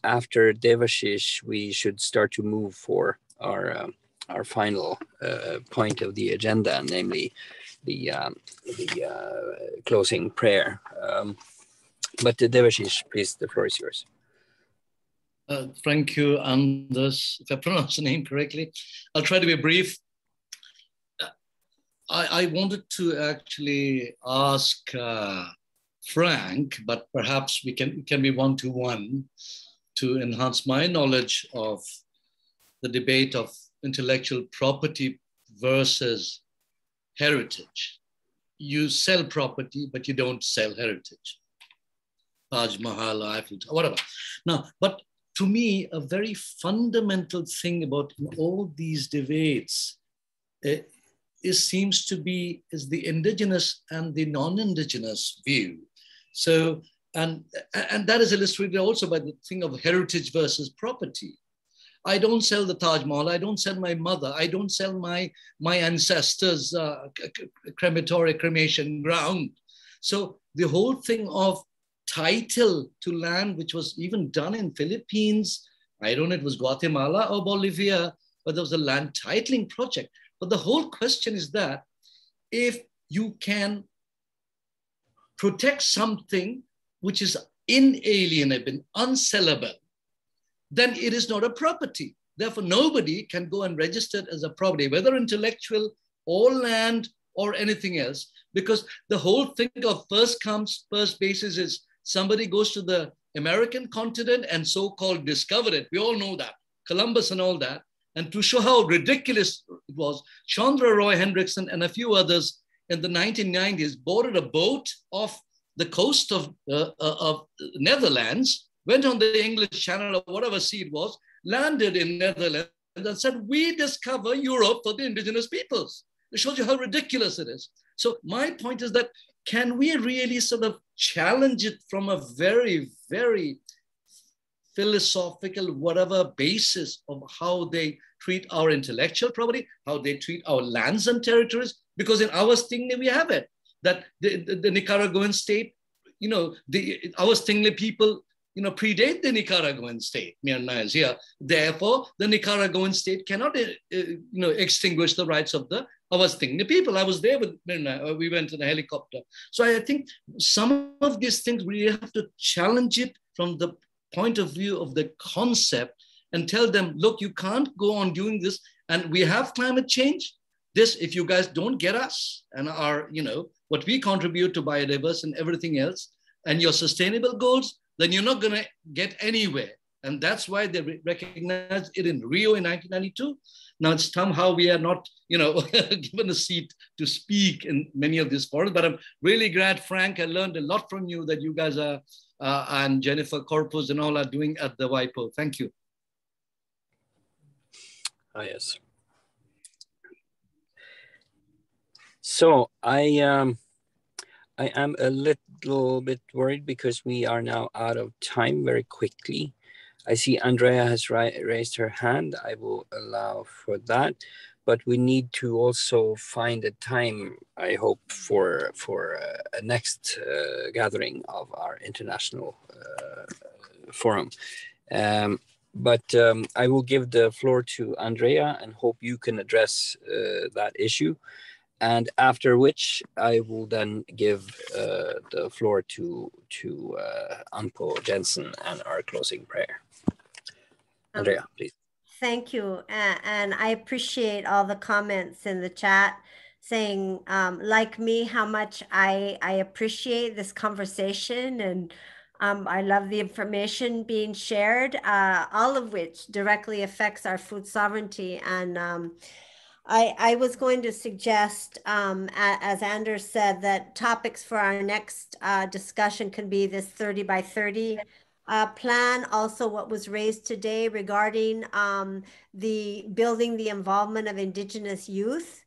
After Devashish, we should start to move for our final point of the agenda, namely the closing prayer. But Devashish, please, the floor is yours. Thank you, Anders. If I pronounce the name correctly, I'll try to be brief. I wanted to actually ask frank, but perhaps we can be one-to-one to enhance my knowledge of the debate of intellectual property versus heritage. You sell property, but you don't sell heritage. Taj Mahal, Eiffel, whatever. Now, but to me, a very fundamental thing about all these debates seems to be the indigenous and the non-indigenous view. So, and that is illustrated also by the thing of heritage versus property. I don't sell the Taj Mahal. I don't sell my mother. I don't sell my ancestors' cremation ground. So the whole thing of title to land, which was even done in Philippines, I don't know, it was Guatemala or Bolivia, but there was a land titling project. But the whole question is that if you can protect something which is inalienable, unsellable, then it is not a property. Therefore, nobody can go and register it as a property, whether intellectual or land or anything else, because the whole thing of first comes, first basis is somebody goes to the American continent and so-called discovered it. We all know that, Columbus and all that. And to show how ridiculous it was, Chandra Roy Hendrickson and a few others in the 1990s boarded a boat off the coast of Netherlands, went on the English Channel or whatever sea it was, landed in Netherlands and said, we discover Europe for the indigenous peoples. It shows you how ridiculous it is. So my point is that can we really sort of challenge it from a very, very philosophical, whatever basis of how they treat our intellectual property, how they treat our lands and territories? Because in our Stingray, we have it, that the Nicaraguan state, you know, our Stingray people, you know, predate the Nicaraguan state. Here. Therefore, the Nicaraguan state cannot, you know, extinguish the rights of our Stingray people. I was there with Mirna. We went in a helicopter. So I think some of these things we have to challenge it from the point of view of the concept and tell them, look, you can't go on doing this. And we have climate change. This, if you guys don't get us and our, you know, what we contribute to biodiversity and everything else, and your sustainable goals, then you're not going to get anywhere. And that's why they recognized it in Rio in 1992. Now it's somehow we are not, you know, given a seat to speak in many of these forums, but I'm really glad, Frank, I learned a lot from you that you guys are, and Jennifer Corpus and all are doing at the WIPO. Thank you. Oh, yes. So I am a little bit worried because we are now out of time very quickly. I see Andrea has raised her hand. I will allow for that, but we need to also find a time, I hope, for a next gathering of our international forum. But I will give the floor to Andrea and hope you can address that issue. And after which I will then give the floor to Anpo Jensen and our closing prayer. Andrea, please. Thank you. And I appreciate all the comments in the chat saying, like me, how much I appreciate this conversation. And I love the information being shared, all of which directly affects our food sovereignty. And I was going to suggest, as Anders said, that topics for our next discussion can be this 30 by 30 plan. Also what was raised today regarding building the involvement of Indigenous youth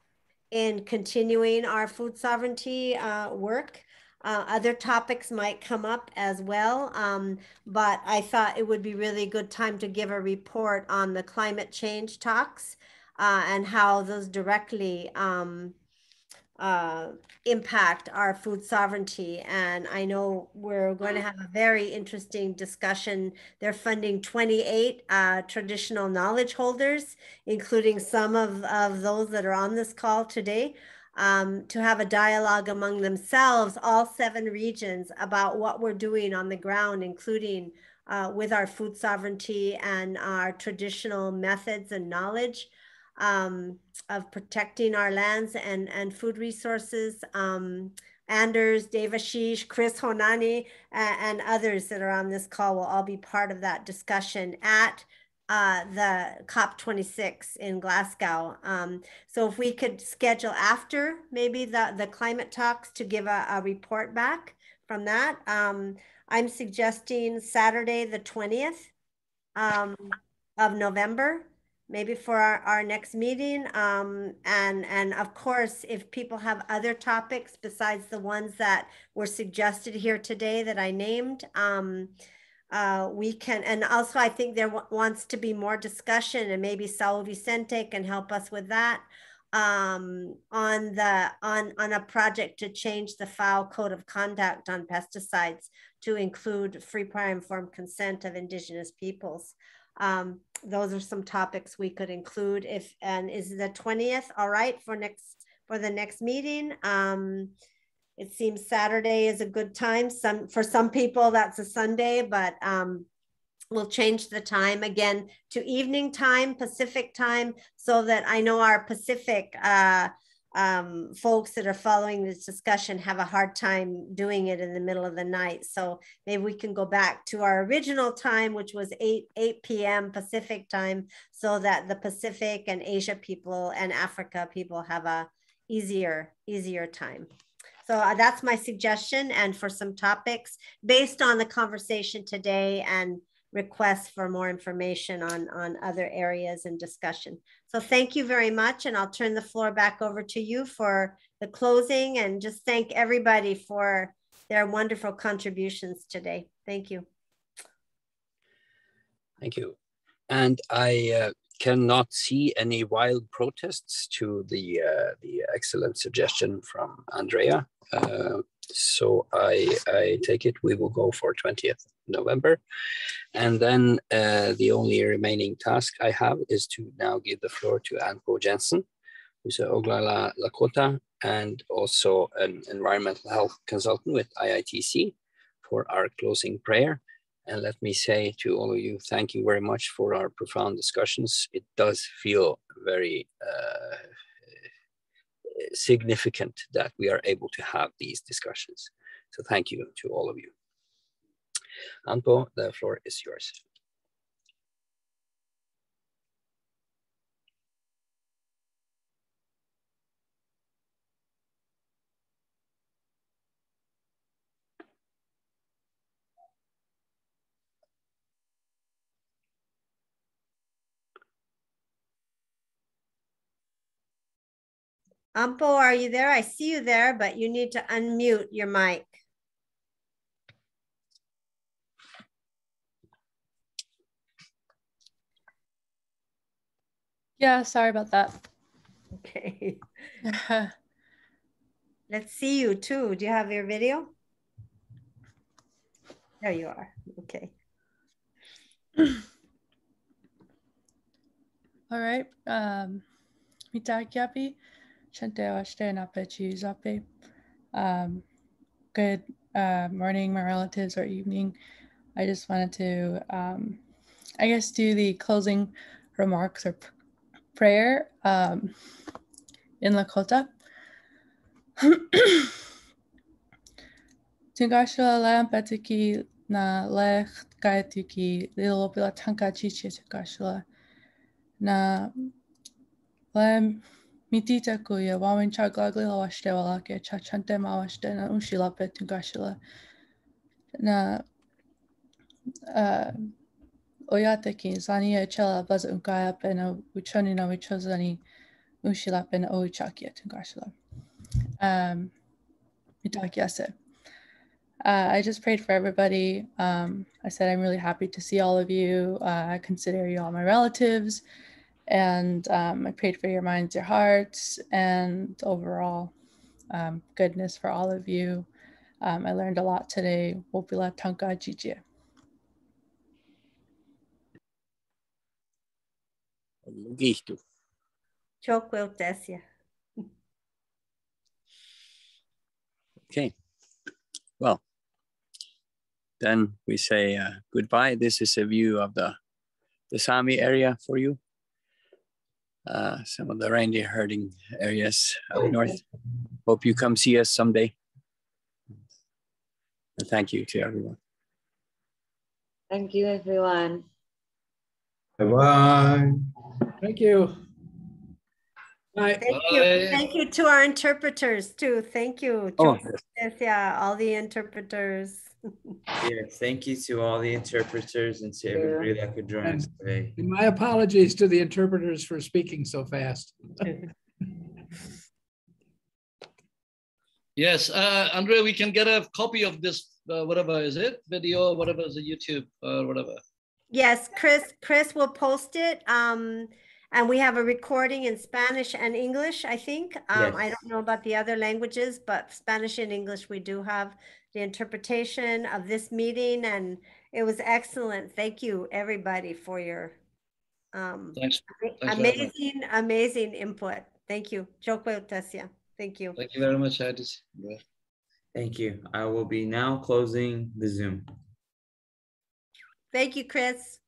in continuing our food sovereignty work. Other topics might come up as well, but I thought it would be really good time to give a report on the climate change talks and how those directly impact our food sovereignty. And I know we're going to have a very interesting discussion. They're funding 28 traditional knowledge holders, including some of those that are on this call today, to have a dialogue among themselves, all 7 regions, about what we're doing on the ground, including with our food sovereignty and our traditional methods and knowledge of protecting our lands and food resources. Anders, Devashish, Chris Honani, and others that are on this call will all be part of that discussion at the COP26 in Glasgow. So if we could schedule after maybe the climate talks to give a report back from that. I'm suggesting Saturday, the 20th of November, maybe for our next meeting. And of course, if people have other topics besides the ones that were suggested here today that I named, we can, and also I think there wants to be more discussion, and maybe Saul Vicente can help us with that, on a project to change the FAO code of conduct on pesticides to include free, prior, informed consent of indigenous peoples. Those are some topics we could include. And is the 20th all right for the next meeting? It seems Saturday is a good time. For some people that's a Sunday, but we'll change the time again to evening time, Pacific time, so that I know our Pacific folks that are following this discussion have a hard time doing it in the middle of the night. So maybe we can go back to our original time, which was 8 p.m. Pacific time, so that the Pacific and Asia people and Africa people have a easier time. So that's my suggestion, and for some topics based on the conversation today and requests for more information on other areas and discussion. So thank you very much, and I'll turn the floor back over to you for the closing, and just thank everybody for their wonderful contributions today. Thank you. Thank you. And I cannot see any wild protests to the excellent suggestion from Andrea. So I take it we will go for 20th November. And then the only remaining task I have is to now give the floor to Anpo Jensen, who's an Oglala Lakota and also an environmental health consultant with IITC, for our closing prayer. And let me say to all of you, thank you very much for our profound discussions. It does feel very significant that we are able to have these discussions. So thank you to all of you. Anpo, the floor is yours. Ampo, are you there? I see you there, but you need to unmute your mic. Yeah, sorry about that. Okay. Let's see you too. Do you have your video? There you are. Okay. All right. Mitakiapi. Good morning, my relatives, or evening. I just wanted to, I guess, do the closing remarks or prayer in Lakota. Tungashla lampatiki na lech kaituki lilo bila tanka chichi tungashla na lem mitita kuya wamin chaglagli lawashte walake chachante mawashte na unshilape tungashla na oyateki zania chela baza unkaya pena uchoni na wichozani unshilape na oichakia tungashla. Mitakiase. I just prayed for everybody. I said, I'm really happy to see all of you. I consider you all my relatives. And I prayed for your minds, your hearts, and overall goodness for all of you. I learned a lot today. Wopila tanka jijie. Okay. Well, then we say goodbye. This is a view of the Sami area for you. Some of the reindeer herding areas up north. Hope you come see us someday. And thank you to everyone. Thank you, everyone. Bye-bye. Thank you. Bye. Thank you. Thank you to our interpreters too. Thank you. Oh, Yes, yeah, all the interpreters. Yeah, thank you to all the interpreters and to everybody that could join us today. And my apologies to the interpreters for speaking so fast. Yes, Andrea, we can get a copy of this, whatever is it, video, whatever is the YouTube, whatever. Yes, Chris will post it. And we have a recording in Spanish and English, I think. Yes. I don't know about the other languages, but Spanish and English, we do have the interpretation of this meeting, and it was excellent. Thank you, everybody, for your Thanks amazing input. Thank you. Joko Tasia. Thank you. Thank you very much, Adis. Yeah. Thank you. I will be now closing the Zoom. Thank you, Chris.